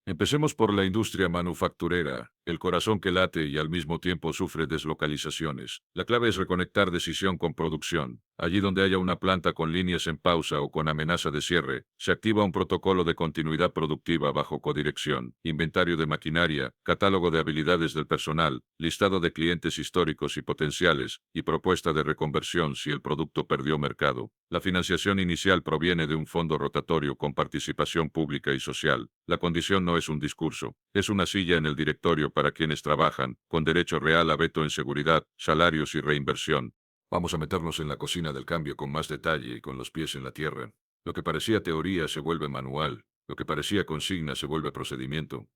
A: Empecemos por la industria manufacturera, el corazón que late y al mismo tiempo sufre deslocalizaciones. La clave es reconectar decisión con producción. Allí donde haya una planta con líneas en pausa o con amenaza de cierre, se activa un protocolo de continuidad productiva bajo codirección, inventario de maquinaria, catálogo de habilidades del personal, listado de clientes históricos y potenciales, y propuesta de reconversión si el producto perdió mercado. La financiación inicial proviene de un fondo rotatorio con participación pública y social. La condición no es un discurso, es una silla en el directorio para quienes trabajan, con derecho real a veto en seguridad, salarios y reinversión. Vamos a meternos en la cocina del cambio con más detalle y con los pies en la tierra. Lo que parecía teoría se vuelve manual, lo que parecía consigna se vuelve procedimiento.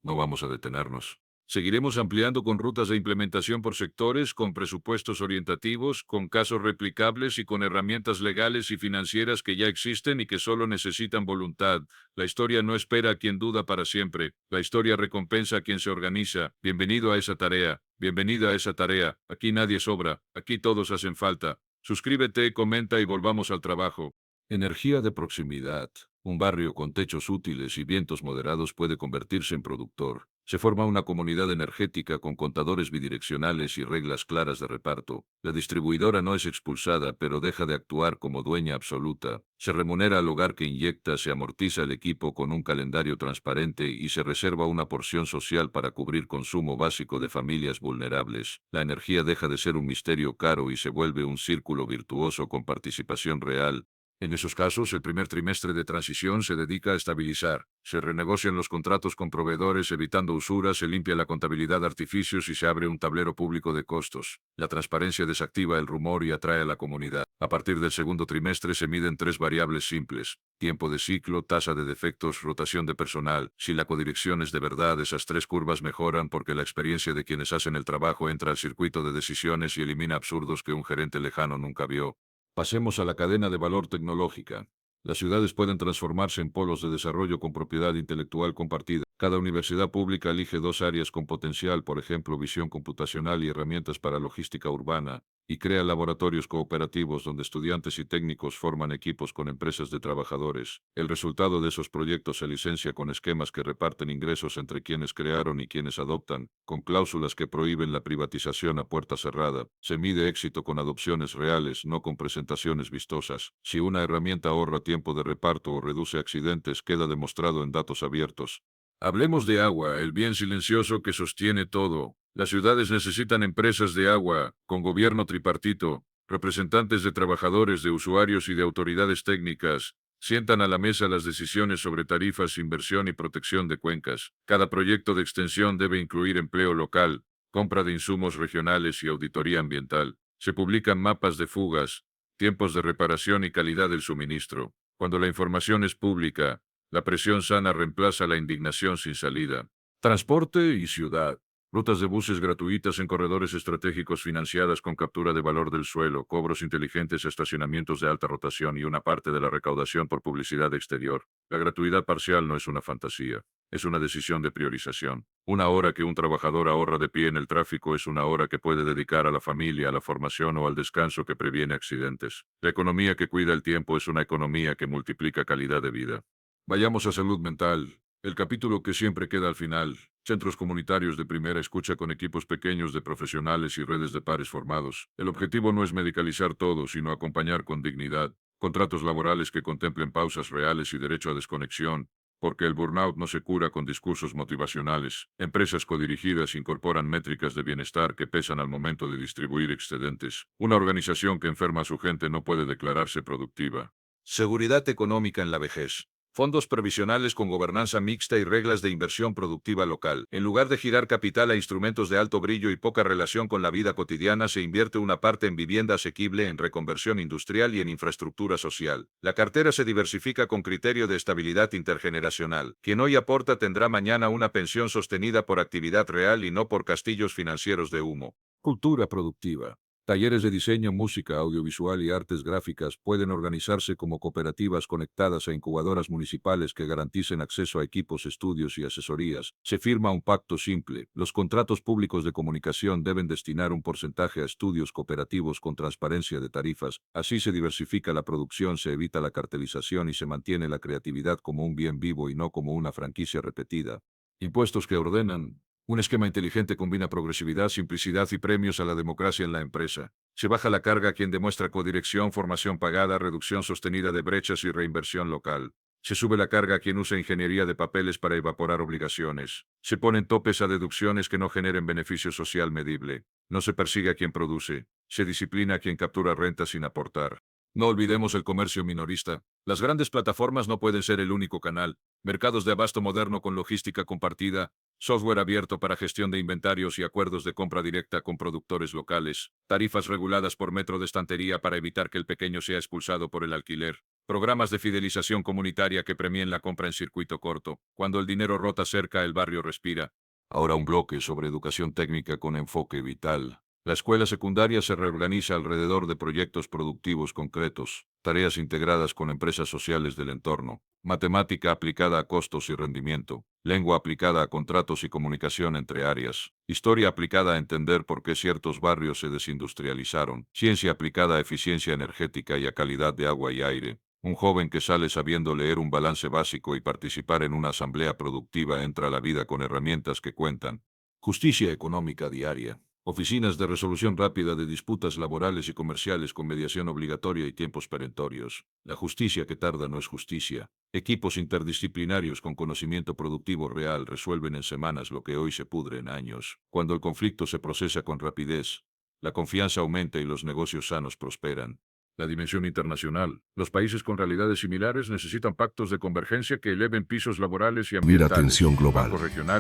A: No vamos a detenernos. Seguiremos ampliando con rutas de implementación por sectores, con presupuestos orientativos, con casos replicables y con herramientas legales y financieras que ya existen y que solo necesitan voluntad. La historia no espera a quien duda para siempre. La historia recompensa a quien se organiza. Bienvenido a esa tarea. Bienvenida a esa tarea. Aquí nadie sobra. Aquí todos hacen falta. Suscríbete, comenta y volvamos al trabajo. Energía de proximidad. Un barrio con techos útiles y vientos moderados puede convertirse en productor. Se forma una comunidad energética con contadores bidireccionales y reglas claras de reparto. La distribuidora no es expulsada, pero deja de actuar como dueña absoluta. Se remunera al hogar que inyecta, se amortiza el equipo con un calendario transparente y se reserva una porción social para cubrir consumo básico de familias vulnerables. La energía deja de ser un misterio caro y se vuelve un círculo virtuoso con participación real. En esos casos, el primer trimestre de transición se dedica a estabilizar. Se renegocian los contratos con proveedores evitando usuras, se limpia la contabilidad de artificios y se abre un tablero público de costos. La transparencia desactiva el rumor y atrae a la comunidad. A partir del segundo trimestre se miden tres variables simples: tiempo de ciclo, tasa de defectos, rotación de personal. Si la codirección es de verdad, esas tres curvas mejoran porque la experiencia de quienes hacen el trabajo entra al circuito de decisiones y elimina absurdos que un gerente lejano nunca vio. Pasemos a la cadena de valor tecnológica. Las ciudades pueden transformarse en polos de desarrollo con propiedad intelectual compartida. Cada universidad pública elige dos áreas con potencial, por ejemplo, visión computacional y herramientas para logística urbana, y crea laboratorios cooperativos donde estudiantes y técnicos forman equipos con empresas de trabajadores. El resultado de esos proyectos se licencia con esquemas que reparten ingresos entre quienes crearon y quienes adoptan, con cláusulas que prohíben la privatización a puerta cerrada. Se mide éxito con adopciones reales, no con presentaciones vistosas. Si una herramienta ahorra tiempo de reparto o reduce accidentes, queda demostrado en datos abiertos. Hablemos de agua, el bien silencioso que sostiene todo. Las ciudades necesitan empresas de agua, con gobierno tripartito, representantes de trabajadores, de usuarios y de autoridades técnicas. Sientan a la mesa las decisiones sobre tarifas, inversión y protección de cuencas. Cada proyecto de extensión debe incluir empleo local, compra de insumos regionales y auditoría ambiental. Se publican mapas de fugas, tiempos de reparación y calidad del suministro. Cuando la información es pública, la presión sana reemplaza la indignación sin salida. Transporte y ciudad. Rutas de buses gratuitas en corredores estratégicos financiadas con captura de valor del suelo, cobros inteligentes, estacionamientos de alta rotación y una parte de la recaudación por publicidad exterior. La gratuidad parcial no es una fantasía, es una decisión de priorización. Una hora que un trabajador ahorra de pie en el tráfico es una hora que puede dedicar a la familia, a la formación o al descanso que previene accidentes. La economía que cuida el tiempo es una economía que multiplica calidad de vida. Vayamos a salud mental, el capítulo que siempre queda al final. Centros comunitarios de primera escucha con equipos pequeños de profesionales y redes de pares formados. El objetivo no es medicalizar todo, sino acompañar con dignidad. Contratos laborales que contemplen pausas reales y derecho a desconexión, porque el burnout no se cura con discursos motivacionales. Empresas codirigidas incorporan métricas de bienestar que pesan al momento de distribuir excedentes. Una organización que enferma a su gente no puede declararse productiva. Seguridad económica en la vejez. Fondos previsionales con gobernanza mixta y reglas de inversión productiva local. En lugar de girar capital a instrumentos de alto brillo y poca relación con la vida cotidiana, se invierte una parte en vivienda asequible, en reconversión industrial y en infraestructura social. La cartera se diversifica con criterio de estabilidad intergeneracional. Quien hoy aporta tendrá mañana una pensión sostenida por actividad real y no por castillos financieros de humo. Cultura productiva. Talleres de diseño, música, audiovisual y artes gráficas pueden organizarse como cooperativas conectadas a incubadoras municipales que garanticen acceso a equipos, estudios y asesorías. Se firma un pacto simple. Los contratos públicos de comunicación deben destinar un porcentaje a estudios cooperativos con transparencia de tarifas. Así se diversifica la producción, se evita la cartelización y se mantiene la creatividad como un bien vivo y no como una franquicia repetida. Impuestos que ordenan. Un esquema inteligente combina progresividad, simplicidad y premios a la democracia en la empresa. Se baja la carga a quien demuestra codirección, formación pagada, reducción sostenida de brechas y reinversión local. Se sube la carga a quien usa ingeniería de papeles para evaporar obligaciones. Se ponen topes a deducciones que no generen beneficio social medible. No se persigue a quien produce. Se disciplina a quien captura renta sin aportar. No olvidemos el comercio minorista. Las grandes plataformas no pueden ser el único canal. Mercados de abasto moderno con logística compartida, software abierto para gestión de inventarios y acuerdos de compra directa con productores locales, tarifas reguladas por metro de estantería para evitar que el pequeño sea expulsado por el alquiler, programas de fidelización comunitaria que premien la compra en circuito corto. Cuando el dinero rota cerca, el barrio respira. Ahora un bloque sobre educación técnica con enfoque vital. La escuela secundaria se reorganiza alrededor de proyectos productivos concretos, tareas integradas con empresas sociales del entorno, matemática aplicada a costos y rendimiento, lengua aplicada a contratos y comunicación entre áreas, historia aplicada a entender por qué ciertos barrios se desindustrializaron, ciencia aplicada a eficiencia energética y a calidad de agua y aire. Un joven que sale sabiendo leer un balance básico y participar en una asamblea productiva entra a la vida con herramientas que cuentan. Justicia económica diaria. Oficinas de resolución rápida de disputas laborales y comerciales con mediación obligatoria y tiempos perentorios. La justicia que tarda no es justicia. Equipos interdisciplinarios con conocimiento productivo real resuelven en semanas lo que hoy se pudre en años. Cuando el conflicto se procesa con rapidez, la confianza aumenta y los negocios sanos prosperan. La dimensión internacional. Los países con realidades similares necesitan pactos de convergencia que eleven pisos laborales y ambientales.
B: Atención global.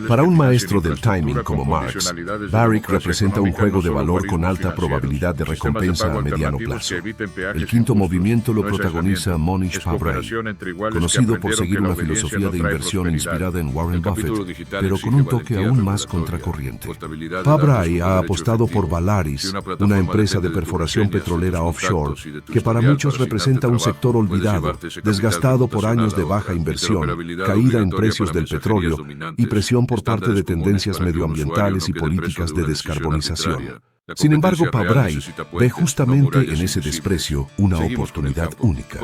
B: Para un maestro del timing como Marx, Barrick representa un juego de valor con alta probabilidad de recompensa a mediano plazo. El quinto movimiento lo protagoniza Mohnish Pabrai, conocido por seguir una filosofía de inversión inspirada en Warren Buffett, pero con un toque aún más contracorriente. Pabrai ha apostado por Valaris, una empresa de perforación petrolera offshore, que para muchos representa un sector olvidado, desgastado por años de baja inversión, caída en precios del petróleo y presión por parte de tendencias medioambientales y políticas de descarbonización. Sin embargo, Pabrai ve justamente en ese desprecio una oportunidad única.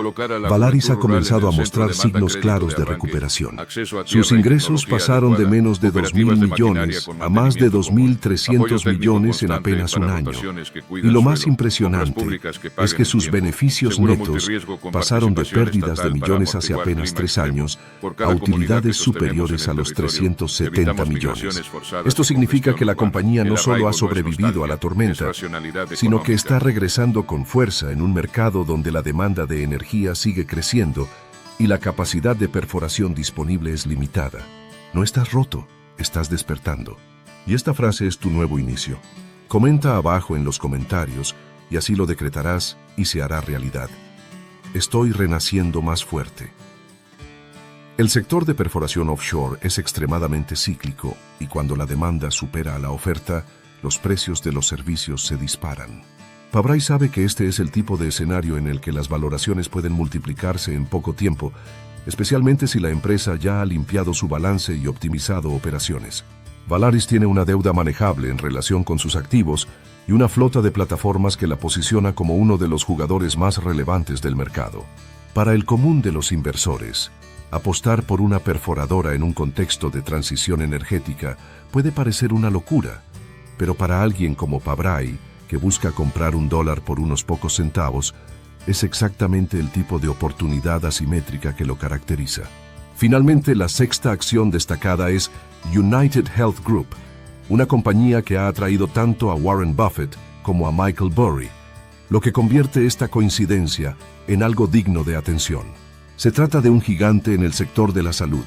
B: Valaris ha comenzado a mostrar signos claros de recuperación. Sus ingresos pasaron de menos de 2.000 millones a más de 2.300 millones en apenas un año. Y lo más impresionante es que sus beneficios netos pasaron de pérdidas de millones hace apenas 3 años a utilidades superiores a los 370 millones. Esto significa que la compañía no solo ha sobrevivido a la tormenta, sino que está regresando con fuerza en un mercado donde la demanda de energía sigue creciendo y la capacidad de perforación disponible es limitada. No estás roto, estás despertando. Y esta frase es tu nuevo inicio. Comenta abajo en los comentarios y así lo decretarás y se hará realidad. Estoy renaciendo más fuerte. El sector de perforación offshore es extremadamente cíclico y cuando la demanda supera a la oferta, los precios de los servicios se disparan. Pabrai sabe que este es el tipo de escenario en el que las valoraciones pueden multiplicarse en poco tiempo, especialmente si la empresa ya ha limpiado su balance y optimizado operaciones. Valaris tiene una deuda manejable en relación con sus activos y una flota de plataformas que la posiciona como uno de los jugadores más relevantes del mercado. Para el común de los inversores, apostar por una perforadora en un contexto de transición energética puede parecer una locura, pero para alguien como Pabrai, que busca comprar $1 por unos pocos centavos, es exactamente el tipo de oportunidad asimétrica que lo caracteriza. Finalmente, la sexta acción destacada es United Health Group, una compañía que ha atraído tanto a Warren Buffett como a Michael Burry, lo que convierte esta coincidencia en algo digno de atención. Se trata de un gigante en el sector de la salud,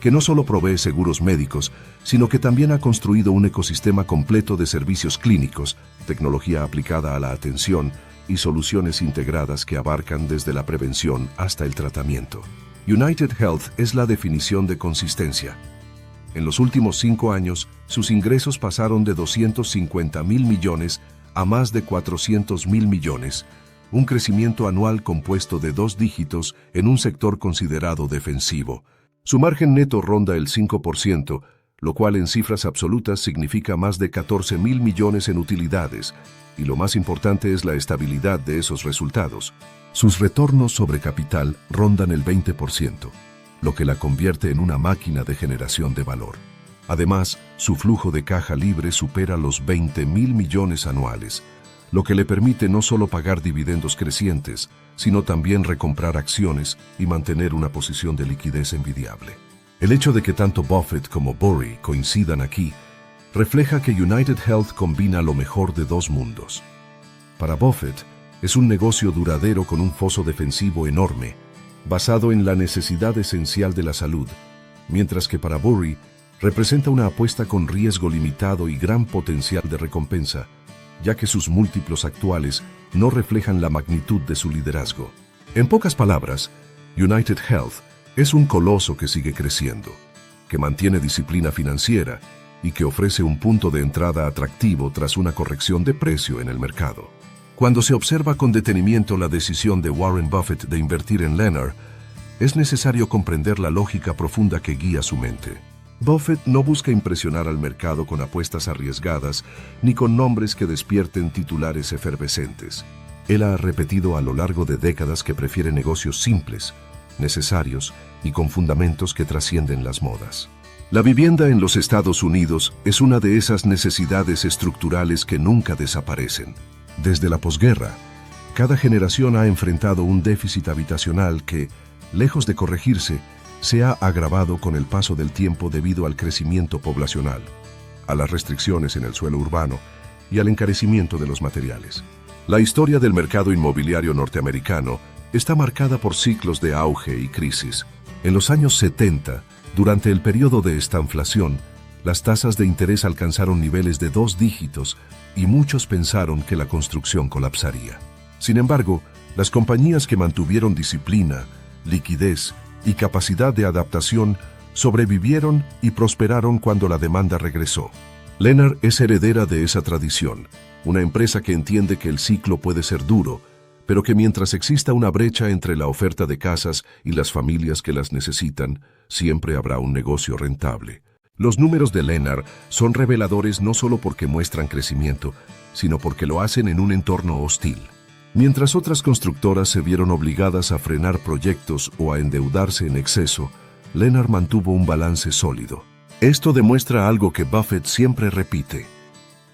B: que no solo provee seguros médicos, sino que también ha construido un ecosistema completo de servicios clínicos, tecnología aplicada a la atención y soluciones integradas que abarcan desde la prevención hasta el tratamiento. United Health es la definición de consistencia. En los últimos 5 años, sus ingresos pasaron de 250.000 millones a más de 400.000 millones, un crecimiento anual compuesto de 2 dígitos en un sector considerado defensivo. Su margen neto ronda el 5%, lo cual en cifras absolutas significa más de 14.000 millones en utilidades, y lo más importante es la estabilidad de esos resultados. Sus retornos sobre capital rondan el 20%, lo que la convierte en una máquina de generación de valor. Además, su flujo de caja libre supera los 20.000 millones anuales, lo que le permite no solo pagar dividendos crecientes, sino también recomprar acciones y mantener una posición de liquidez envidiable. El hecho de que tanto Buffett como Burry coincidan aquí refleja que United Health combina lo mejor de dos mundos. Para Buffett, es un negocio duradero con un foso defensivo enorme, basado en la necesidad esencial de la salud, mientras que para Burry representa una apuesta con riesgo limitado y gran potencial de recompensa, ya que sus múltiplos actuales no reflejan la magnitud de su liderazgo. En pocas palabras, United Health es un coloso que sigue creciendo, que mantiene disciplina financiera y que ofrece un punto de entrada atractivo tras una corrección de precio en el mercado. Cuando se observa con detenimiento la decisión de Warren Buffett de invertir en Lennar, es necesario comprender la lógica profunda que guía su mente. Buffett no busca impresionar al mercado con apuestas arriesgadas ni con nombres que despierten titulares efervescentes. Él ha repetido a lo largo de décadas que prefiere negocios simples, necesarios y con fundamentos que trascienden las modas. La vivienda en los Estados Unidos es una de esas necesidades estructurales que nunca desaparecen. Desde la posguerra, cada generación ha enfrentado un déficit habitacional que, lejos de corregirse, se ha agravado con el paso del tiempo debido al crecimiento poblacional, a las restricciones en el suelo urbano y al encarecimiento de los materiales. La historia del mercado inmobiliario norteamericano está marcada por ciclos de auge y crisis. En los años 70, durante el periodo de estanflación, las tasas de interés alcanzaron niveles de 2 dígitos y muchos pensaron que la construcción colapsaría. Sin embargo, las compañías que mantuvieron disciplina, liquidez y capacidad de adaptación sobrevivieron y prosperaron cuando la demanda regresó. Lennar es heredera de esa tradición, una empresa que entiende que el ciclo puede ser duro, pero que mientras exista una brecha entre la oferta de casas y las familias que las necesitan, siempre habrá un negocio rentable. Los números de Lennar son reveladores no solo porque muestran crecimiento, sino porque lo hacen en un entorno hostil. Mientras otras constructoras se vieron obligadas a frenar proyectos o a endeudarse en exceso, Lennar mantuvo un balance sólido. Esto demuestra algo que Buffett siempre repite.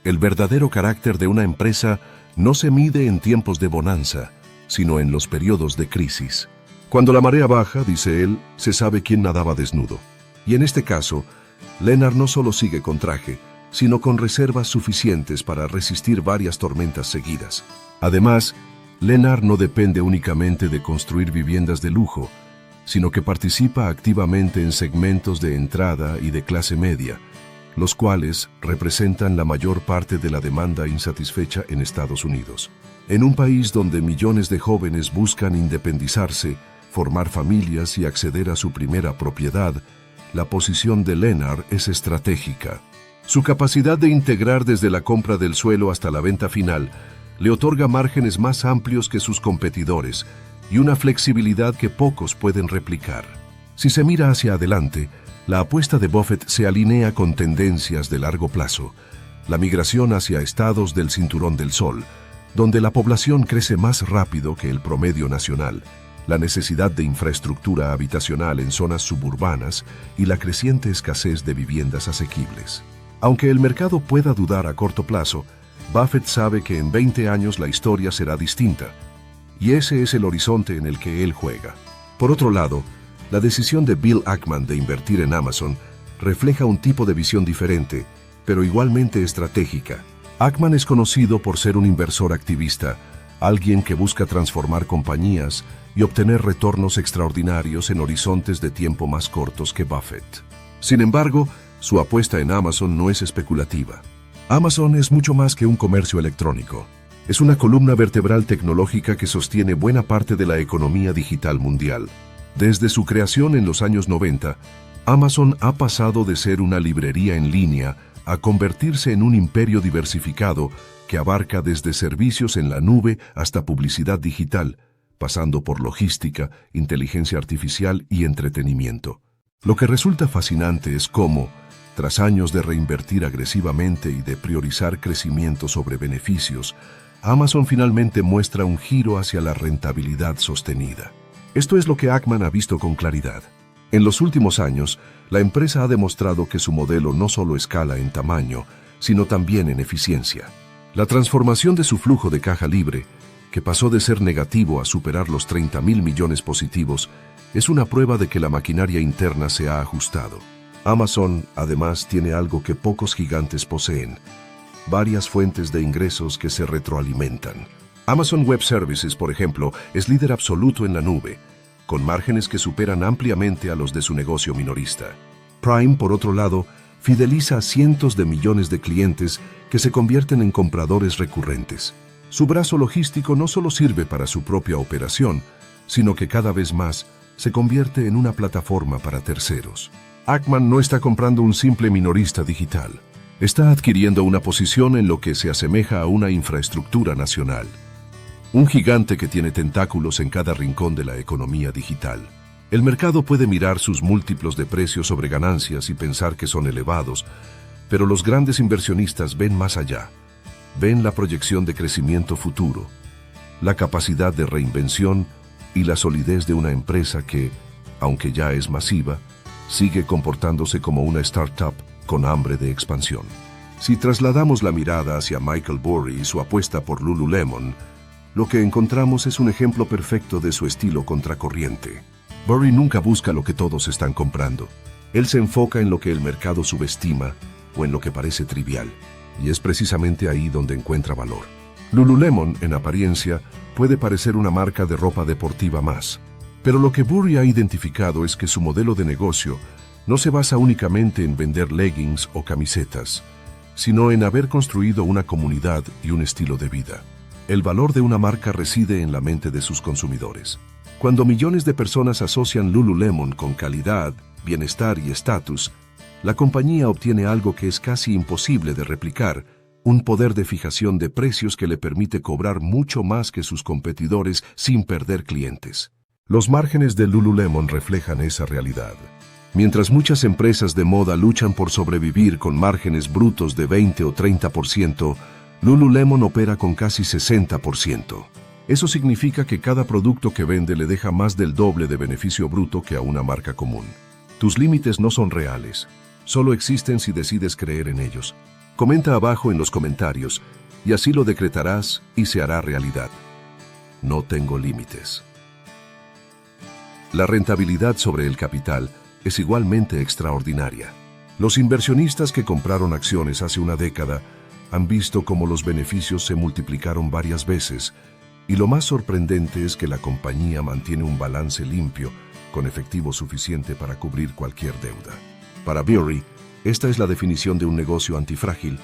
B: El verdadero carácter de una empresa no se mide en tiempos de bonanza, sino en los periodos de crisis. Cuando la marea baja, dice él, se sabe quién nadaba desnudo. Y en este caso, Lennar no solo sigue con traje, sino con reservas suficientes para resistir varias tormentas seguidas. Además, Lennar no depende únicamente de construir viviendas de lujo, sino que participa activamente en segmentos de entrada y de clase media, los cuales representan la mayor parte de la demanda insatisfecha en Estados Unidos. En un país donde millones de jóvenes buscan independizarse, formar familias y acceder a su primera propiedad, la posición de Lennar es estratégica. Su capacidad de integrar desde la compra del suelo hasta la venta final le otorga márgenes más amplios que sus competidores y una flexibilidad que pocos pueden replicar. Si se mira hacia adelante, la apuesta de Buffett se alinea con tendencias de largo plazo, la migración hacia estados del Cinturón del Sol, donde la población crece más rápido que el promedio nacional, la necesidad de infraestructura habitacional en zonas suburbanas y la creciente escasez de viviendas asequibles. Aunque el mercado pueda dudar a corto plazo, Buffett sabe que en 20 años la historia será distinta, y ese es el horizonte en el que él juega. Por otro lado, la decisión de Bill Ackman de invertir en Amazon refleja un tipo de visión diferente, pero igualmente estratégica. Ackman es conocido por ser un inversor activista, alguien que busca transformar compañías y obtener retornos extraordinarios en horizontes de tiempo más cortos que Buffett. Sin embargo, su apuesta en Amazon no es especulativa. Amazon es mucho más que un comercio electrónico. Es una columna vertebral tecnológica que sostiene buena parte de la economía digital mundial. Desde su creación en los años 90, Amazon ha pasado de ser una librería en línea a convertirse en un imperio diversificado que abarca desde servicios en la nube hasta publicidad digital, pasando por logística, inteligencia artificial y entretenimiento. Lo que resulta fascinante es cómo, tras años de reinvertir agresivamente y de priorizar crecimiento sobre beneficios, Amazon finalmente muestra un giro hacia la rentabilidad sostenida. Esto es lo que Ackman ha visto con claridad. En los últimos años, la empresa ha demostrado que su modelo no solo escala en tamaño, sino también en eficiencia. La transformación de su flujo de caja libre, que pasó de ser negativo a superar los 30.000 millones positivos, es una prueba de que la maquinaria interna se ha ajustado. Amazon, además, tiene algo que pocos gigantes poseen: varias fuentes de ingresos que se retroalimentan. Amazon Web Services, por ejemplo, es líder absoluto en la nube, con márgenes que superan ampliamente a los de su negocio minorista. Prime, por otro lado, fideliza a cientos de millones de clientes que se convierten en compradores recurrentes. Su brazo logístico no solo sirve para su propia operación, sino que cada vez más se convierte en una plataforma para terceros. Ackman no está comprando un simple minorista digital. Está adquiriendo una posición en lo que se asemeja a una infraestructura nacional. Un gigante que tiene tentáculos en cada rincón de la economía digital. El mercado puede mirar sus múltiplos de precios sobre ganancias y pensar que son elevados, pero los grandes inversionistas ven más allá. Ven la proyección de crecimiento futuro, la capacidad de reinvención y la solidez de una empresa que, aunque ya es masiva, sigue comportándose como una startup con hambre de expansión. Si trasladamos la mirada hacia Michael Burry y su apuesta por Lululemon, lo que encontramos es un ejemplo perfecto de su estilo contracorriente. Burry nunca busca lo que todos están comprando. Él se enfoca en lo que el mercado subestima o en lo que parece trivial, y es precisamente ahí donde encuentra valor. Lululemon, en apariencia, puede parecer una marca de ropa deportiva más, pero lo que Burry ha identificado es que su modelo de negocio no se basa únicamente en vender leggings o camisetas, sino en haber construido una comunidad y un estilo de vida. El valor de una marca reside en la mente de sus consumidores. Cuando millones de personas asocian Lululemon con calidad, bienestar y estatus, la compañía obtiene algo que es casi imposible de replicar: un poder de fijación de precios que le permite cobrar mucho más que sus competidores sin perder clientes. Los márgenes de Lululemon reflejan esa realidad. Mientras muchas empresas de moda luchan por sobrevivir con márgenes brutos de 20 o 30%, Lululemon opera con casi 60%. Eso significa que cada producto que vende le deja más del doble de beneficio bruto que a una marca común. Tus límites no son reales, solo existen si decides creer en ellos. Comenta abajo en los comentarios, y así lo decretarás y se hará realidad. No tengo límites. La rentabilidad sobre el capital es igualmente extraordinaria. Los inversionistas que compraron acciones hace una década han visto cómo los beneficios se multiplicaron varias veces, y lo más sorprendente es que la compañía mantiene un balance limpio, con efectivo suficiente para cubrir cualquier deuda. Para Burry, esta es la definición de un negocio antifrágil,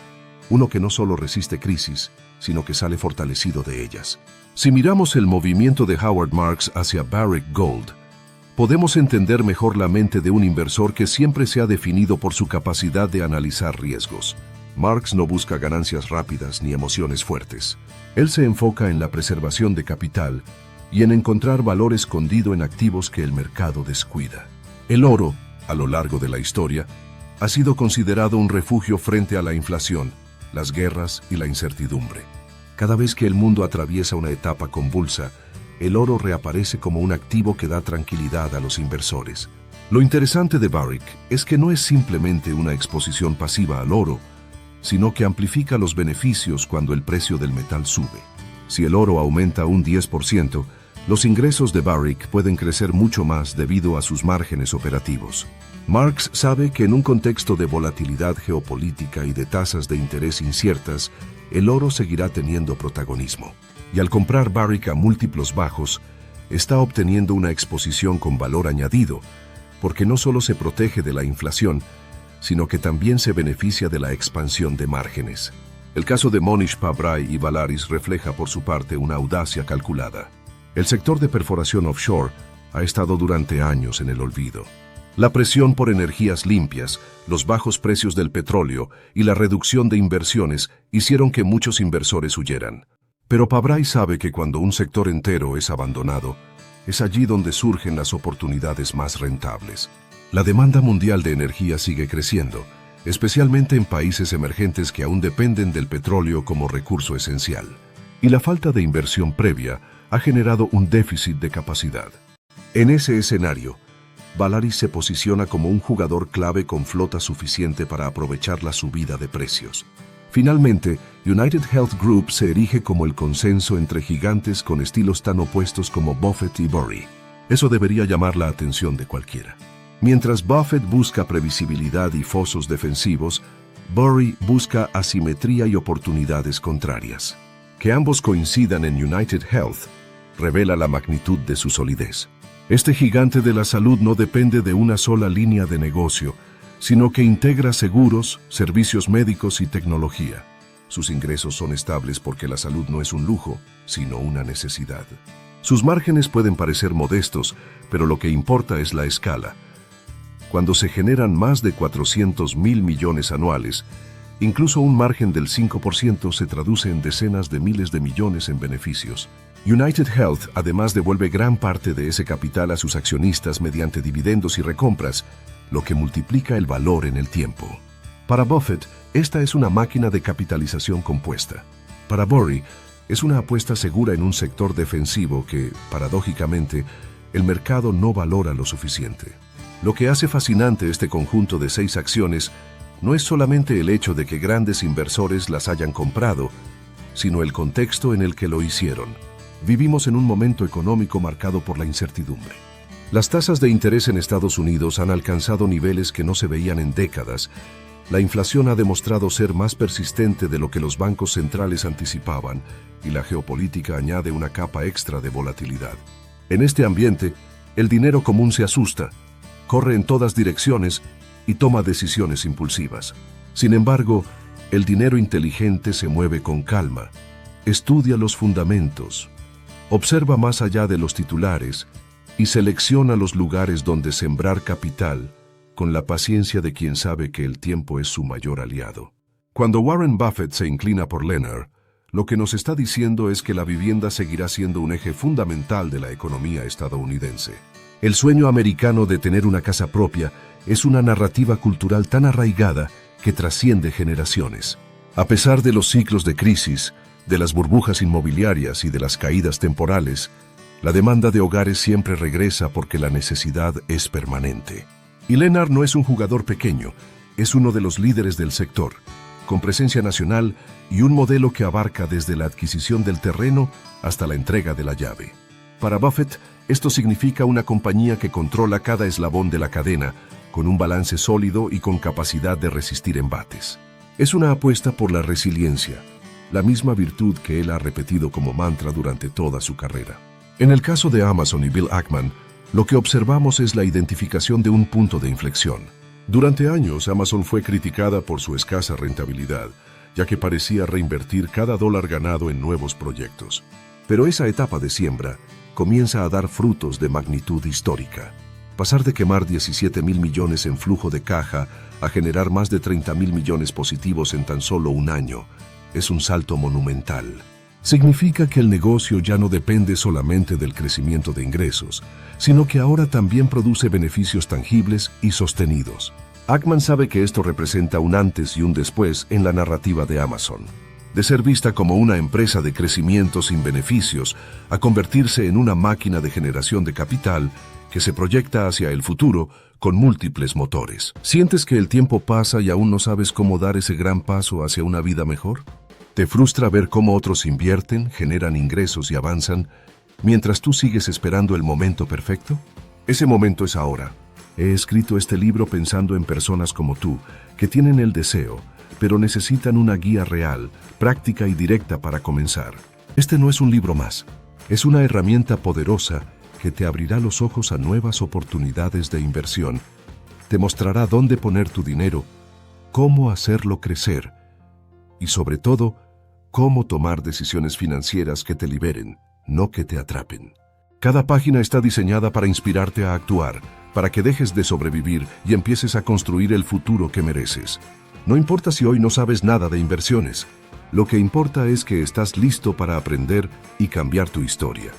B: uno que no solo resiste crisis, sino que sale fortalecido de ellas. Si miramos el movimiento de Howard Marks hacia Barrick Gold, podemos entender mejor la mente de un inversor que siempre se ha definido por su capacidad de analizar riesgos. Marks no busca ganancias rápidas ni emociones fuertes. Él se enfoca en la preservación de capital y en encontrar valor escondido en activos que el mercado descuida. El oro, a lo largo de la historia, ha sido considerado un refugio frente a la inflación, las guerras y la incertidumbre. Cada vez que el mundo atraviesa una etapa convulsa, el oro reaparece como un activo que da tranquilidad a los inversores. Lo interesante de Barrick es que no es simplemente una exposición pasiva al oro, sino que amplifica los beneficios cuando el precio del metal sube. Si el oro aumenta un 10%, los ingresos de Barrick pueden crecer mucho más debido a sus márgenes operativos. Marks sabe que en un contexto de volatilidad geopolítica y de tasas de interés inciertas, el oro seguirá teniendo protagonismo. Y al comprar Barrick a múltiplos bajos, está obteniendo una exposición con valor añadido, porque no solo se protege de la inflación, sino que también se beneficia de la expansión de márgenes. El caso de Monish Pabrai y Valaris refleja por su parte una audacia calculada. El sector de perforación offshore ha estado durante años en el olvido. La presión por energías limpias, los bajos precios del petróleo y la reducción de inversiones hicieron que muchos inversores huyeran. Pero Pabrai sabe que cuando un sector entero es abandonado, es allí donde surgen las oportunidades más rentables. La demanda mundial de energía sigue creciendo, especialmente en países emergentes que aún dependen del petróleo como recurso esencial. Y la falta de inversión previa ha generado un déficit de capacidad. En ese escenario, Valaris se posiciona como un jugador clave con flota suficiente para aprovechar la subida de precios. Finalmente, United Health Group se erige como el consenso entre gigantes con estilos tan opuestos como Buffett y Burry. Eso debería llamar la atención de cualquiera. Mientras Buffett busca previsibilidad y fosos defensivos, Burry busca asimetría y oportunidades contrarias. Que ambos coincidan en United Health revela la magnitud de su solidez. Este gigante de la salud no depende de una sola línea de negocio, sino que integra seguros, servicios médicos y tecnología. Sus ingresos son estables porque la salud no es un lujo, sino una necesidad. Sus márgenes pueden parecer modestos, pero lo que importa es la escala. Cuando se generan más de 400.000 millones anuales, incluso un margen del 5% se traduce en decenas de miles de millones en beneficios. United Health además devuelve gran parte de ese capital a sus accionistas mediante dividendos y recompras, lo que multiplica el valor en el tiempo. Para Buffett, esta es una máquina de capitalización compuesta. Para Burry, es una apuesta segura en un sector defensivo que, paradójicamente, el mercado no valora lo suficiente. Lo que hace fascinante este conjunto de 6 acciones no es solamente el hecho de que grandes inversores las hayan comprado, sino el contexto en el que lo hicieron. Vivimos en un momento económico marcado por la incertidumbre. Las tasas de interés en Estados Unidos han alcanzado niveles que no se veían en décadas. La inflación ha demostrado ser más persistente de lo que los bancos centrales anticipaban, y la geopolítica añade una capa extra de volatilidad. En este ambiente, el dinero común se asusta, corre en todas direcciones y toma decisiones impulsivas. Sin embargo, el dinero inteligente se mueve con calma, estudia los fundamentos, observa más allá de los titulares y selecciona los lugares donde sembrar capital con la paciencia de quien sabe que el tiempo es su mayor aliado. Cuando Warren Buffett se inclina por Lennar, lo que nos está diciendo es que la vivienda seguirá siendo un eje fundamental de la economía estadounidense. El sueño americano de tener una casa propia es una narrativa cultural tan arraigada que trasciende generaciones. A pesar de los ciclos de crisis, de las burbujas inmobiliarias y de las caídas temporales, la demanda de hogares siempre regresa porque la necesidad es permanente. Y Lennar no es un jugador pequeño, es uno de los líderes del sector, con presencia nacional y un modelo que abarca desde la adquisición del terreno hasta la entrega de la llave. Para Buffett, esto significa una compañía que controla cada eslabón de la cadena, con un balance sólido y con capacidad de resistir embates. Es una apuesta por la resiliencia, la misma virtud que él ha repetido como mantra durante toda su carrera. En el caso de Amazon y Bill Ackman, lo que observamos es la identificación de un punto de inflexión. Durante años, Amazon fue criticada por su escasa rentabilidad, ya que parecía reinvertir cada dólar ganado en nuevos proyectos. Pero esa etapa de siembra comienza a dar frutos de magnitud histórica. Pasar de quemar 17.000 millones en flujo de caja a generar más de 30.000 millones positivos en tan solo un año es un salto monumental. Significa que el negocio ya no depende solamente del crecimiento de ingresos, sino que ahora también produce beneficios tangibles y sostenidos. Ackman sabe que esto representa un antes y un después en la narrativa de Amazon. De ser vista como una empresa de crecimiento sin beneficios, a convertirse en una máquina de generación de capital que se proyecta hacia el futuro con múltiples motores. ¿Sientes que el tiempo pasa y aún no sabes cómo dar ese gran paso hacia una vida mejor? ¿Te frustra ver cómo otros invierten, generan ingresos y avanzan, mientras tú sigues esperando el momento perfecto? Ese momento es ahora. He escrito este libro pensando en personas como tú, que tienen el deseo, pero necesitan una guía real, práctica y directa para comenzar. Este no es un libro más. Es una herramienta poderosa que te abrirá los ojos a nuevas oportunidades de inversión. Te mostrará dónde poner tu dinero, cómo hacerlo crecer y, sobre todo, cómo tomar decisiones financieras que te liberen, no que te atrapen. Cada página está diseñada para inspirarte a actuar, para que dejes de sobrevivir y empieces a construir el futuro que mereces. No importa si hoy no sabes nada de inversiones. Lo que importa es que estás listo para aprender y cambiar tu historia.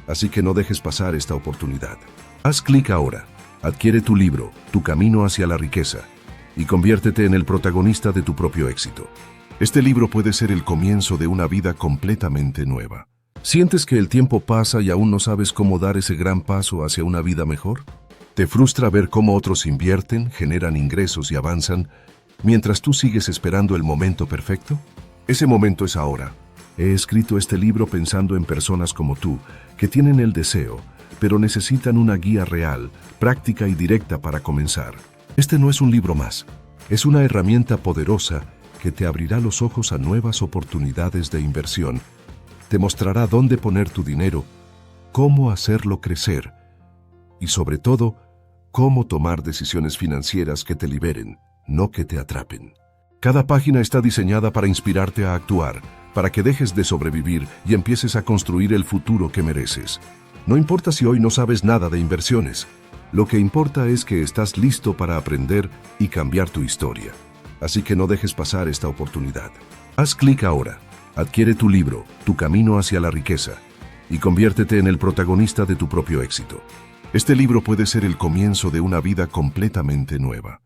B: Así que no dejes pasar esta oportunidad. Haz clic ahora, adquiere tu libro, Tu camino hacia la riqueza, y conviértete en el protagonista de tu propio éxito. Este libro puede ser el comienzo de una vida completamente nueva. ¿Sientes que el tiempo pasa y aún no sabes cómo dar ese gran paso hacia una vida mejor? ¿Te frustra ver cómo otros invierten, generan ingresos y avanzan, Mientras tú sigues esperando el momento perfecto, ese momento es ahora. He escrito este libro pensando en personas como tú, que tienen el deseo, pero necesitan una guía real, práctica y directa para comenzar. Este no es un libro más. Es una herramienta poderosa que te abrirá los ojos a nuevas oportunidades de inversión. Te mostrará dónde poner tu dinero, cómo hacerlo crecer y, sobre todo, cómo tomar decisiones financieras que te liberen, no que te atrapen. Cada página está diseñada para inspirarte a actuar, para que dejes de sobrevivir y empieces a construir el futuro que mereces. No importa si hoy no sabes nada de inversiones. Lo que importa es que estás listo para aprender y cambiar tu historia. Así que no dejes pasar esta oportunidad. Haz clic ahora, adquiere tu libro, Tu camino hacia la riqueza, y conviértete en el protagonista de tu propio éxito. Este libro puede ser el comienzo de una vida completamente nueva.